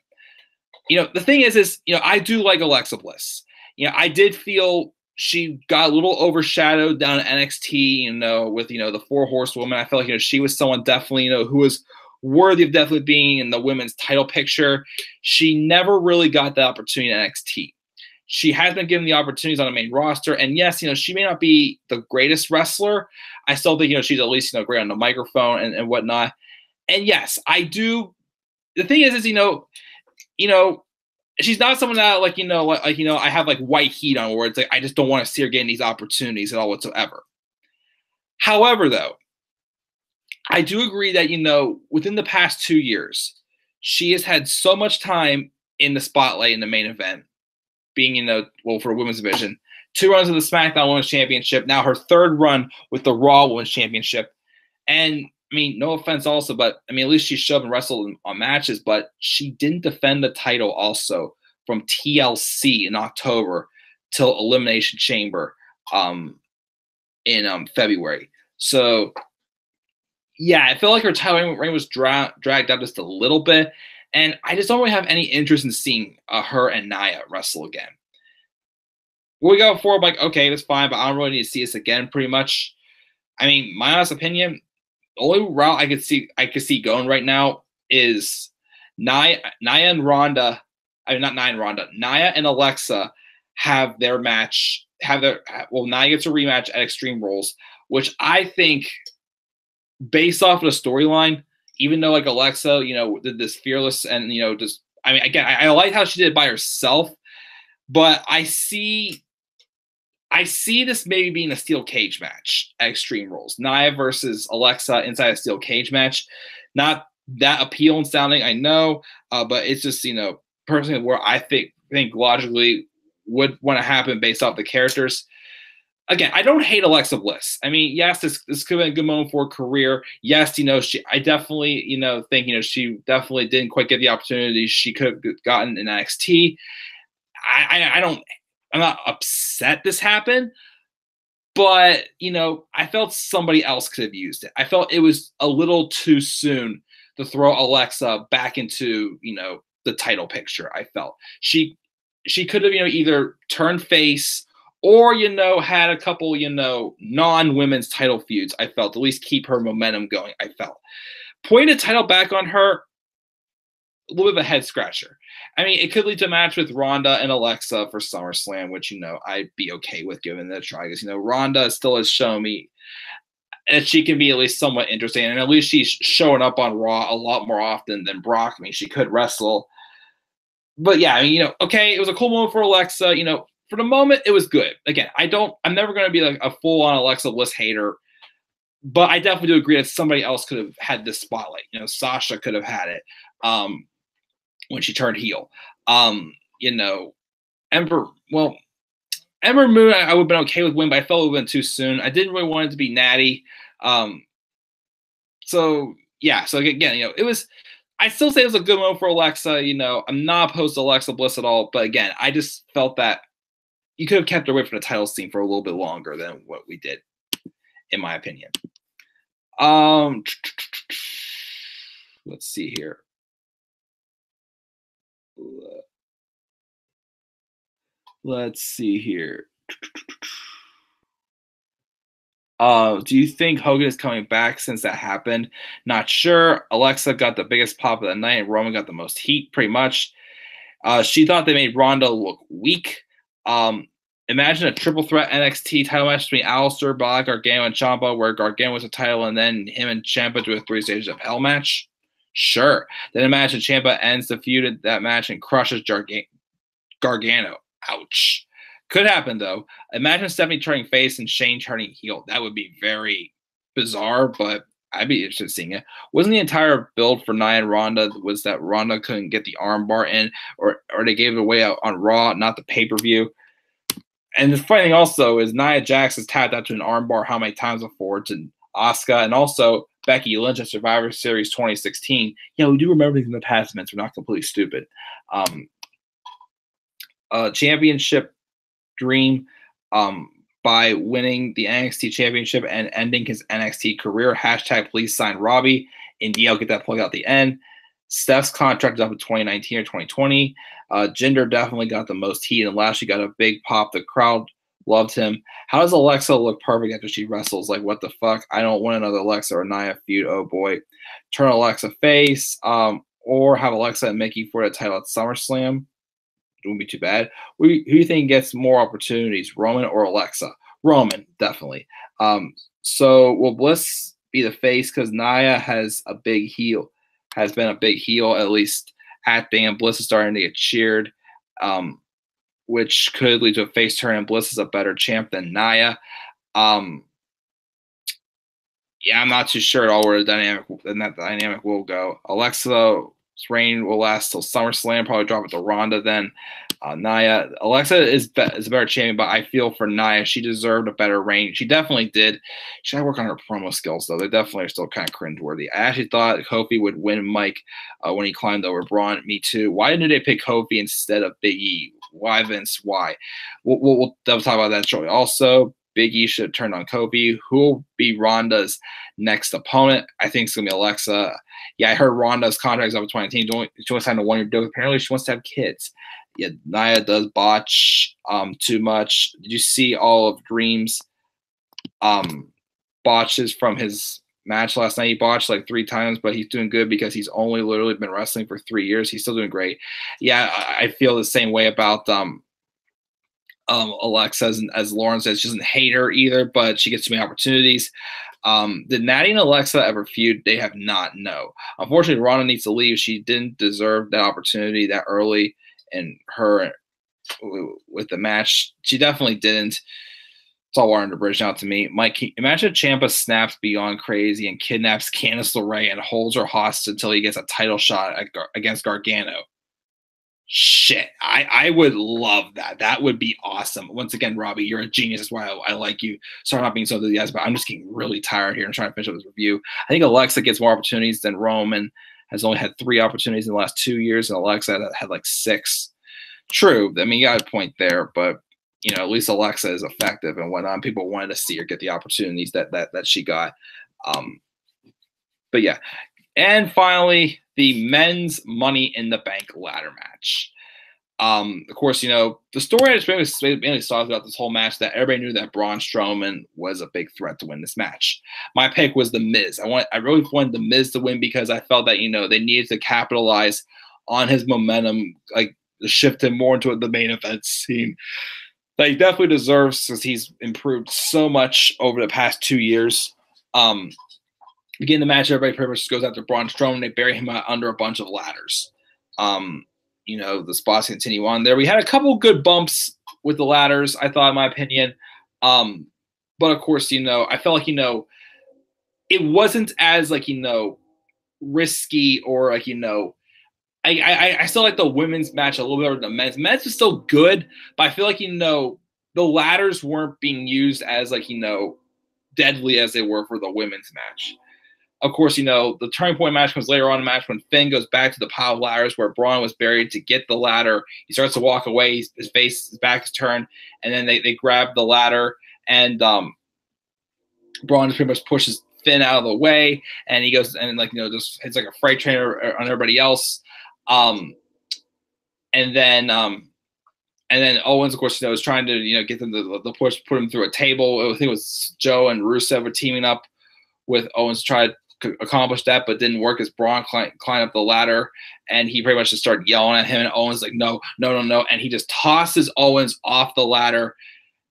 Speaker 1: The thing is, I do like Alexa Bliss. I did feel she got a little overshadowed down at NXT, with, the 4 Horsewomen. I felt like, she was someone definitely, who was worthy of definitely being in the women's title picture. She never really got the opportunity at NXT. She has been given the opportunities on the main roster. And yes, she may not be the greatest wrestler. I still think, she's at least, great on the microphone and whatnot. And yes, I do. The thing is, she's not someone that I have like white heat on where it's like, I just don't want to see her getting these opportunities at all whatsoever. However, though, I do agree that, within the past 2 years, she has had so much time in the spotlight in the main event, being, for a women's division, 2 runs of the SmackDown Women's Championship, now her 3rd run with the Raw Women's Championship. And, I mean, no offense also, but, I mean, at least she showed and wrestled on matches, but she didn't defend the title also from TLC in October till Elimination Chamber in February. So, yeah, I feel like her title reign was dragged out just a little bit. And I just don't really have any interest in seeing her and Nia wrestle again. We go forward, like, okay, that's fine, but I don't really need to see this again, pretty much. I mean, my honest opinion, the only route I could see going right now is Nia and Ronda. I mean, not Nia and Ronda. Nia and Alexa have their match. Nia gets a rematch at Extreme Rules, which I think, based off of the storyline, even though like Alexa, did this fearless and, just, I mean, again, I like how she did it by herself, but I see this maybe being a steel cage match at Extreme Rules. Nia versus Alexa inside a steel cage match. Not that appealing sounding, I know, but it's just, personally where I think logically would want to happen based off the characters. Again, I don't hate Alexa Bliss. I mean, yes, this could have been a good moment for her career. Yes, I definitely, think, she definitely didn't quite get the opportunity she could have gotten in NXT. I'm not upset this happened, but, I felt somebody else could have used it. I felt it was a little too soon to throw Alexa back into, the title picture. I felt she could have, either turned face or, had a couple, non-women's title feuds, I felt, at least keep her momentum going, I felt. Pointing the title back on her, a little bit of a head scratcher. I mean, it could lead to a match with Ronda and Alexa for SummerSlam, which, I'd be okay with giving it a try. Because, Ronda still has shown me, and she can be at least somewhat interesting. And at least she's showing up on Raw a lot more often than Brock. I mean, she could wrestle. But yeah, I mean, okay, it was a cool moment for Alexa. For the moment, it was good. Again, I'm never going to be like a full-on Alexa Bliss hater, but I definitely do agree that somebody else could have had this spotlight. Sasha could have had it when she turned heel. Ember Moon, I would have been okay with win, but I felt it would have been too soon. I didn't really want it to be Natty. So again, it was. I still say it was a good moment for Alexa. I'm not opposed to Alexa Bliss at all, but again, I just felt that you could have kept her away from the title scene for a little bit longer than what we did, in my opinion. Let's see here. Let's see here. Do you think Hogan is coming back since that happened? Not sure. Alexa got the biggest pop of the night, and Roman got the most heat, pretty much. She thought they made Ronda look weak. Imagine a triple threat NXT title match between Aleister Black, Gargano, and Ciampa, where Gargano was a title, and then him and Ciampa do a 3 stages of hell match. Sure. Then imagine Ciampa ends the feud at that match and crushes Gargano. Ouch. Could happen, though. Imagine Stephanie turning face and Shane turning heel. That would be very bizarre, but I'd be interested in seeing it. Wasn't the entire build for Nia and Ronda was that Ronda couldn't get the armbar in, or they gave it away on Raw, not the pay-per-view? And the funny thing also is Nia Jax has tapped out to an armbar how many times before to Asuka, and also Becky Lynch at Survivor Series 2016. Yeah, we do remember things in the past, man. We're not completely stupid. Championship dream by winning the NXT championship and ending his NXT career. # please sign Robbie. Indeed, I'll get that plug out at the end. Steph's contract is up in 2019 or 2020. Jinder definitely got the most heat, and Lashley got a big pop. The crowd loved him. How does Alexa look perfect after she wrestles? Like, what the fuck? I don't want another Alexa or Nia feud. Oh boy. Turn Alexa face, or have Alexa and Mickey for the title at SummerSlam. It wouldn't be too bad. Who do you think gets more opportunities, Roman or Alexa? Roman, definitely. So will Bliss be the face because Nia has been a big heel, at least acting, and Bliss is starting to get cheered, which could lead to a face turn, and Bliss is a better champ than Nia. I'm not too sure at all where that dynamic will go. Alexa's reign will last till SummerSlam, probably drop it to Ronda then. Alexa is a better champion, but I feel for Nia, she deserved a better reign. She definitely did. She had to work on her promo skills, though. They definitely are still kind of cringeworthy. I actually thought Kofi would win Mike when he climbed over Braun. Me too. Why didn't they pick Kofi instead of Big E? Why, Vince? Why? We'll talk about that shortly. Also, Big E should have turned on Kofi. Who will be Ronda's next opponent? I think it's going to be Alexa. Yeah, I heard Ronda's contract is up in 2019. She wants to sign a 1-year deal. Apparently, she wants to have kids. Yeah, Nia does botch too much. Did you see all of Dream's botches from his match last night? He botched like 3 times, but he's doing good because he's only literally been wrestling for 3 years. He's still doing great. Yeah, I feel the same way about Alexa, as Lauren says. She doesn't hate her either, but she gets too many opportunities. Did Natty and Alexa ever feud? They have not, no. Unfortunately, Ronda needs to leave. She didn't deserve that opportunity that early in her with the match. She definitely didn't. It's all water under the bridge now to me. Mike, imagine Ciampa snaps beyond crazy and kidnaps Candice LeRae and holds her hostage until he gets a title shot against Gargano. Shit, I would love that. That would be awesome. Once again, Robbie, you're a genius. That's why I like you. Sorry, I'm not being so enthusiastic, but I'm just getting really tired here and trying to finish up this review. I think Alexa gets more opportunities than Roman. Has only had 3 opportunities in the last 2 years, and Alexa had like 6. True. I mean, you got a point there, but at least Alexa is effective and whatnot. People wanted to see her get the opportunities that she got. But yeah. And finally, the men's Money in the Bank ladder match. Of course, the story I just mainly saw about this whole match that everybody knew that Braun Strowman was a big threat to win this match. My pick was The Miz. I really wanted The Miz to win because I felt that, they needed to capitalize on his momentum, like shift him more into the main event scene. That he definitely deserves because he's improved so much over the past 2 years. Begin the match, everybody pretty much goes after Braun Strowman. They bury him under a bunch of ladders. The spots continue on there. We had a couple good bumps with the ladders, I thought, in my opinion. But of course, I felt like, it wasn't as like, risky or like, I still like the women's match a little bit better than the men's. Men's was still good, but I feel like, the ladders weren't being used as like, deadly as they were for the women's match. Of course, the turning point match comes later on in the match when Finn goes back to the pile of ladders where Braun was buried to get the ladder. He starts to walk away. His back is turned, and then they grab the ladder, and Braun just pretty much pushes Finn out of the way, and he goes and just hits like a freight train on everybody else. And then Owens, of course, is trying to get them to push, put him through a table. I think it was Joe and Rusev were teaming up with Owens to try to accomplish that, but didn't work as Braun climbed up the ladder, and he pretty much just started yelling at him, and Owens like, no, and he just tosses Owens off the ladder,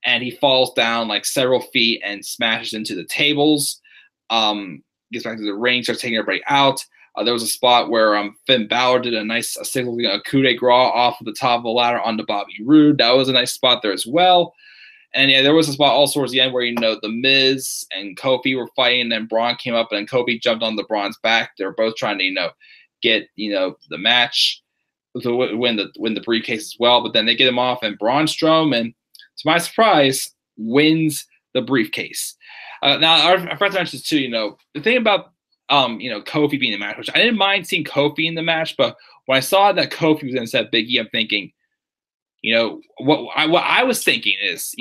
Speaker 1: and he falls down like several feet and smashes into the tables. Gets back to the ring, starts taking everybody out. There was a spot where Finn Balor did a single coup de grace off of the top of the ladder onto Bobby Roode. That was a nice spot there as well. And yeah, there was a spot also towards the end where, The Miz and Kofi were fighting, and then Braun came up and Kofi jumped on the Braun's back. They were both trying to, get, the match to win the briefcase as well. But then they get him off, and Braun Strowman, to my surprise, wins the briefcase. Now, our friends mentioned too, the thing about, Kofi being in the match, which I didn't mind seeing Kofi in the match, but when I saw that Kofi was going to set Big E, I'm thinking, what I was thinking is,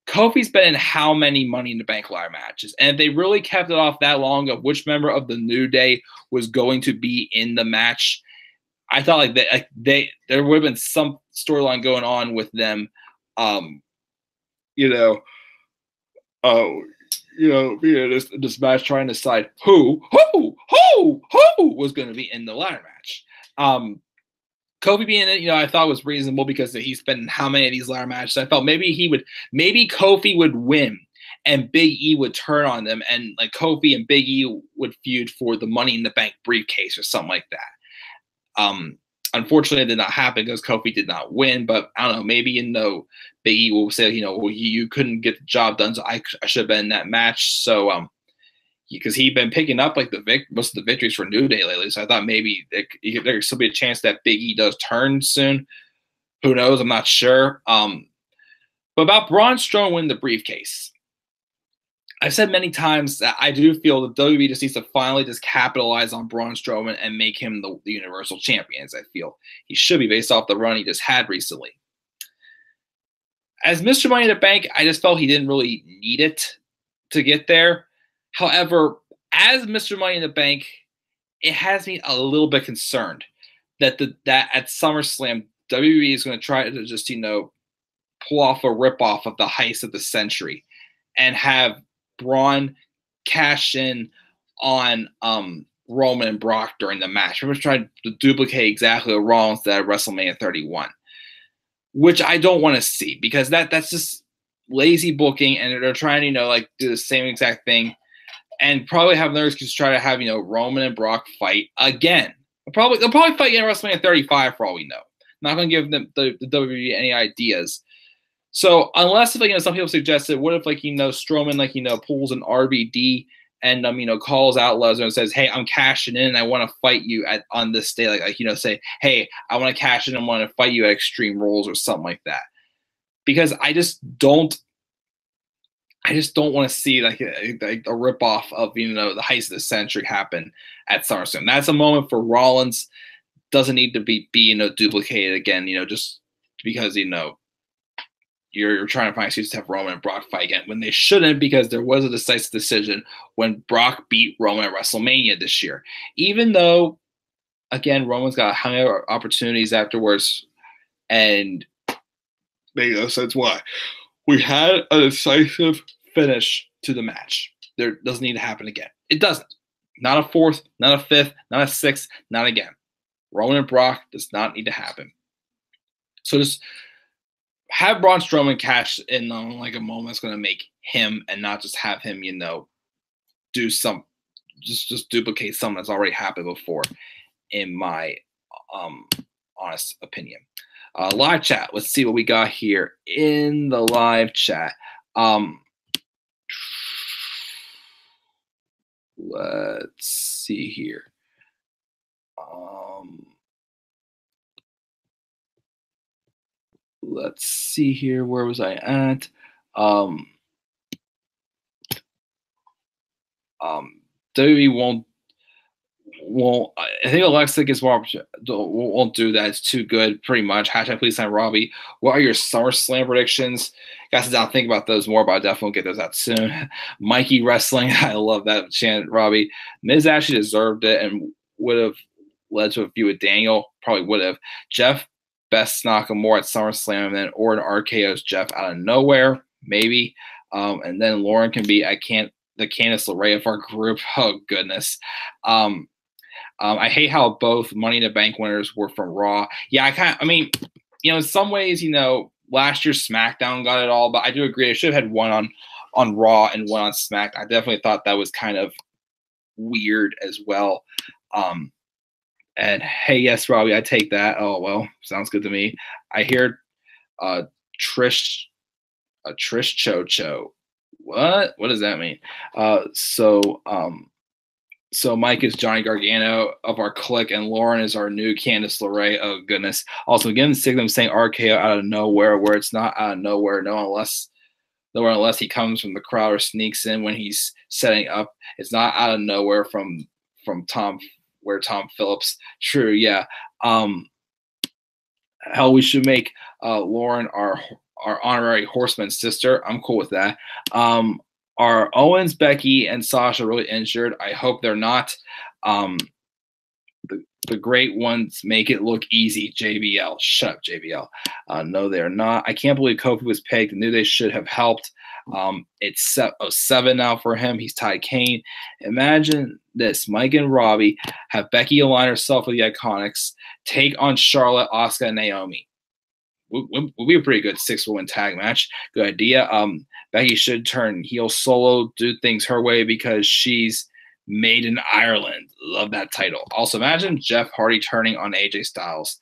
Speaker 1: Kofi's been in how many Money in the Bank ladder matches? And if they really kept it off that long of which member of the New Day was going to be in the match, I thought there would have been some storyline going on with them, this match trying to decide who was going to be in the ladder match. Kofi being in it, I thought was reasonable because he's been in how many of these ladder matches. I felt maybe Kofi would win and Big E would turn on them, and like Kofi and Big E would feud for the Money in the Bank briefcase or something like that. Unfortunately, it did not happen because Kofi did not win. But I don't know, maybe Big E will say, you couldn't get the job done, so I should have been in that match. So because he'd been picking up like most of the victories for New Day lately. So I thought maybe there could still be a chance that Big E does turn soon. Who knows? I'm not sure. But about Braun Strowman winning the briefcase, I've said many times that I do feel that WWE just needs to finally just capitalize on Braun Strowman and make him the Universal Champion, as I feel he should be based off the run he just had recently. As Mr. Money in the Bank, I just felt he didn't really need it to get there. However, as Mr. Money in the Bank, it has me a little bit concerned that at SummerSlam, WWE is going to try to just, pull off a ripoff of the heist of the century and have Braun cash in on Roman and Brock during the match. We're trying to duplicate exactly what Rollins did at WrestleMania 31, which I don't want to see because that's just lazy booking, and they're trying to do the same exact thing. And probably have another excuse to try to have, Roman and Brock fight again. They'll probably fight again at WrestleMania 35 for all we know. Not going to give them the WWE any ideas. So unless some people suggested, what if Strowman pulls an RVD and calls out Lesnar and says, "Hey, I'm cashing in and I want to fight you on this day." Say, "Hey, I want to cash in and want to fight you at Extreme Rules" or something like that. Because I just don't want to see a ripoff of the heist of the century happen at SummerSlam. That's a moment for Rollins. Doesn't need to be duplicated again. Just because you're trying to find excuses to have Roman and Brock fight again when they shouldn't, because there was a decisive decision when Brock beat Roman at WrestleMania this year. Even though, again, Roman's got how many opportunities afterwards, and makes no sense why. We had a decisive finish to the match. There doesn't need to happen again. It doesn't. Not a fourth, not a fifth, not a sixth, not again. Roman and Brock does not need to happen. So just have Braun Strowman cash in on a moment that's going to make him, and not just have him, do just duplicate something that's already happened before, in my honest opinion. Live chat. Let's see what we got here in the live chat. Let's see here. Let's see here. Where was I at? WWE won't. I think Alexa gets more. Won't do that. It's too good. Pretty much. Hashtag please sign Robbie. What are your SummerSlam predictions? Got to sit down and think about those more, but I'll definitely get those out soon. Mikey Wrestling. I love that chant, Robbie. Miz actually deserved it and would have led to a feud with Daniel. Probably would have. Jeff best Nakamura at SummerSlam, and then Orton RKO's Jeff out of nowhere. Maybe. And then Lauren can be the Candice LeRae of our group. Oh, goodness. I hate how both Money in the Bank winners were from Raw. Yeah, I mean, in some ways, last year's SmackDown got it all, but I do agree. I should have had one on Raw and one on SmackDown. I definitely thought that was kind of weird as well. And hey, yes, Robbie, I take that. Oh, well, sounds good to me. I hear Trish Cho. What does that mean? So Mike is Johnny Gargano of our clique, and Lauren is our new Candice LeRae. Oh, goodness. Also, again, sick of them saying RKO out of nowhere, where it's not out of nowhere, unless he comes from the crowd or sneaks in when he's setting up. It's not out of nowhere from Tom Phillips. True, yeah. Hell, we should make Lauren our honorary Horseman sister. I'm cool with that. Are Owens, Becky, and Sasha really injured? I hope they're not. The great ones make it look easy. JBL. Shut up, JBL. No, they're not. I can't believe Kofi was pegged. I knew they should have helped. It's 7 now for him. He's tied Kane. Imagine this. Mike and Robbie have Becky align herself with the Iconics, take on Charlotte, Asuka, and Naomi. Would be a pretty good 6-woman tag match. Good idea. Becky should turn heel solo, do things her way because she's made in Ireland. Love that title. Also, imagine Jeff Hardy turning on AJ Styles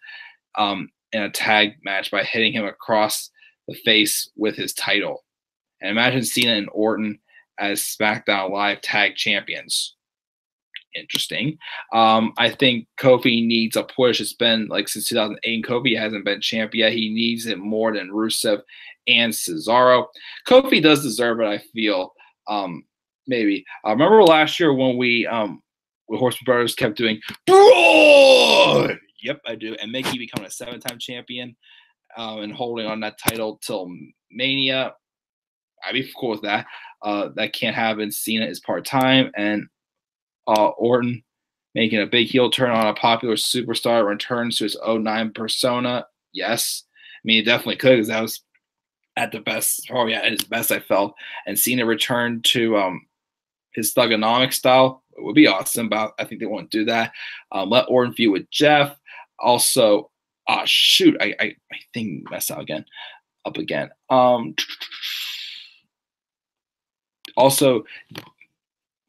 Speaker 1: in a tag match by hitting him across the face with his title. And imagine Cena and Orton as SmackDown Live tag champions. Interesting. I think Kofi needs a push. It's been since 2008. Kofi hasn't been champ yet. He needs it more than Rusev and Cesaro. Kofi does deserve it, I feel. Maybe. Remember last year when we with Horseman Brothers kept doing Broad! Yep, I do. And Mickey becoming a 7-time champion and holding on that title till Mania. I'd be cool with that. That can't happen. Cena is part-time, and Orton making a big heel turn on a popular superstar, returns to his 09 persona. Yes. I mean, it definitely could, because that was at the best, probably at his best, I felt. And Cena returned to his thugonomic style. It would be awesome, but I think they won't do that. Let Orton feud with Jeff. Also, shoot, I think messed up again. Also,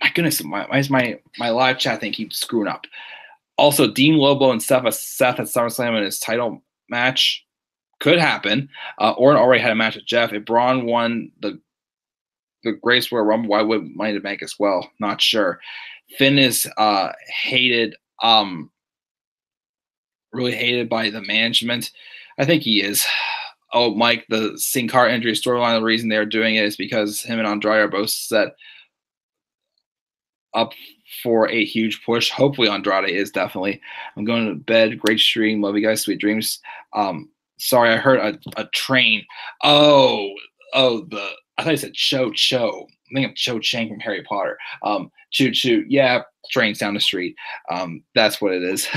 Speaker 1: my goodness, my live chat thing keeps screwing up. Also, Dean Lobo and Seth at SummerSlam in his title match could happen. Orton already had a match with Jeff. If Braun won the Great Royal Rumble, why would Money in the Bank as well? Not sure. Finn is hated, really hated by the management. I think he is. Oh, Mike, the Sin Cara injury storyline, the reason they're doing it is because him and Andrade are both set up for a huge push. Hopefully Andrade is definitely. I'm going to bed. Great stream. Love you guys. Sweet dreams. Sorry, I heard a train. I thought you said Cho. I think of Cho Chang from Harry Potter. Choo choo. Yeah, trains down the street. That's what it is.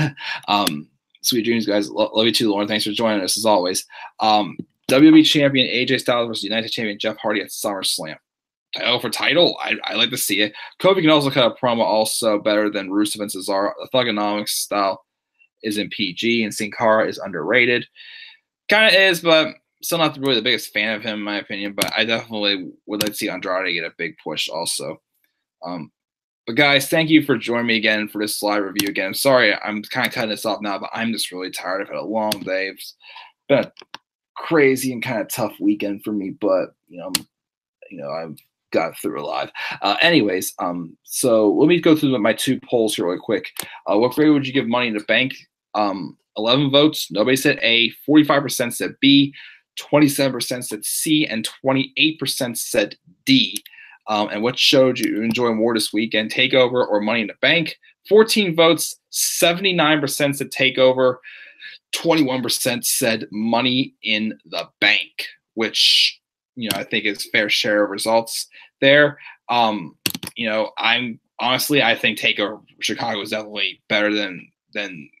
Speaker 1: Sweet dreams, guys. Love you too, Lauren. Thanks for joining us as always. WWE champion AJ Styles versus United champion Jeff Hardy at SummerSlam. Title for title, I like to see it. Kofi can also cut a promo also better than Rusev and Cesaro. The Thugonomics style is in PG, and Sin Cara is underrated. Kind of is, but still not really the biggest fan of him, in my opinion. But I definitely would like to see Andrade get a big push also. But guys, thank you for joining me again for this live review again. I'm sorry I'm kind of cutting this off now, but I'm just really tired. I've had a long day. It's been a crazy and kind of tough weekend for me, but I've got through alive. Anyways, so let me go through my 2 polls here really quick. What grade would you give Money in the Bank? 11 votes. Nobody said A. 45% said B. 27% said C, and 28% said D. And what show did you enjoy more this weekend, Takeover or Money in the Bank? 14 votes, 79% said Takeover, 21% said Money in the Bank, which I think is fair share of results there. I'm honestly, I think Takeover Chicago is definitely better than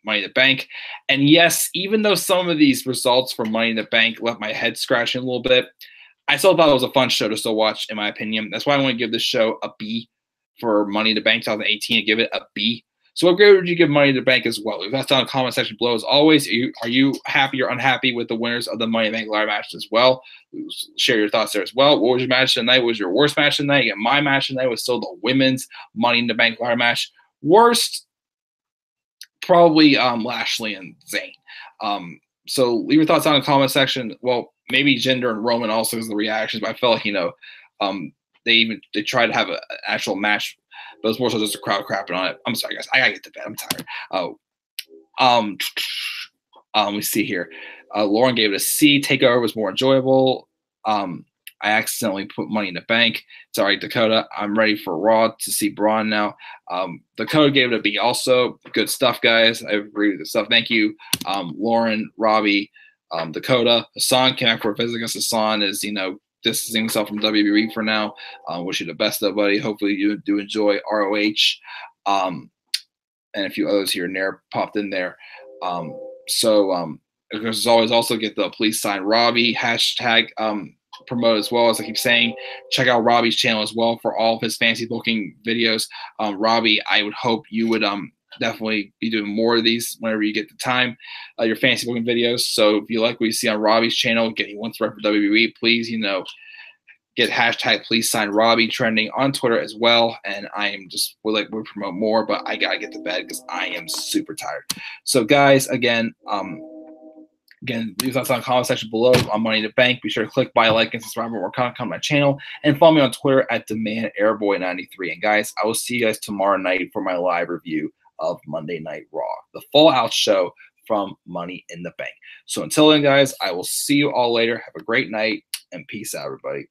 Speaker 1: Money in the Bank. And yes, even though some of these results for Money in the Bank left my head scratching a little bit, I still thought it was a fun show to still watch, in my opinion. That's why I want to give this show a B for Money in the Bank 2018 and give it a B. So what grade would you give Money in the Bank as well? Leave that down in the comment section below. As always, are you happy or unhappy with the winners of the Money in the Bank ladder match as well? Share your thoughts there as well. What was your match tonight? What was your worst match tonight? And my match tonight was still the women's Money in the Bank ladder match. Worst, probably Lashley and Zayn. So leave your thoughts down in the comment section. Well, maybe Jinder and Roman also as the reactions, but I felt like, they tried to have an actual match, but it was more so just a crowd crapping on it. I'm sorry, guys. I gotta get to bed. I'm tired. Let me see here. Lauren gave it a C. Takeover was more enjoyable. I accidentally put Money in the Bank. Sorry, Dakota. I'm ready for Raw to see Braun now. Dakota gave it a B also. Good stuff, guys. I agree with the stuff. Thank you, Lauren, Robbie, Dakota. Hassan came back for a visit against Hassan is, distancing himself from WWE for now. Wish you the best, though, buddy. Hopefully you do enjoy ROH. And a few others here and there popped in there. As always, also get the Please Sign Robbie hashtag promote as well. As I keep saying, check out Robbie's channel as well for all of his fantasy booking videos. Robbie, I would hope you would definitely be doing more of these whenever you get the time, your fantasy booking videos. So if you like what you see on Robbie's channel, getting one thread for WWE, please, get hashtag Please Sign Robbie trending on Twitter as well. And I am just would promote more, but I gotta get to bed because I am super tired. So guys, again, leave thoughts in the comment section below on Money in the Bank. Be sure to click buy, like, and subscribe for more content on my channel. And follow me on Twitter at DemandAirboy93. And guys, I will see you guys tomorrow night for my live review of Monday Night Raw, the Fallout show from Money in the Bank. So until then, guys, I will see you all later. Have a great night and peace out, everybody.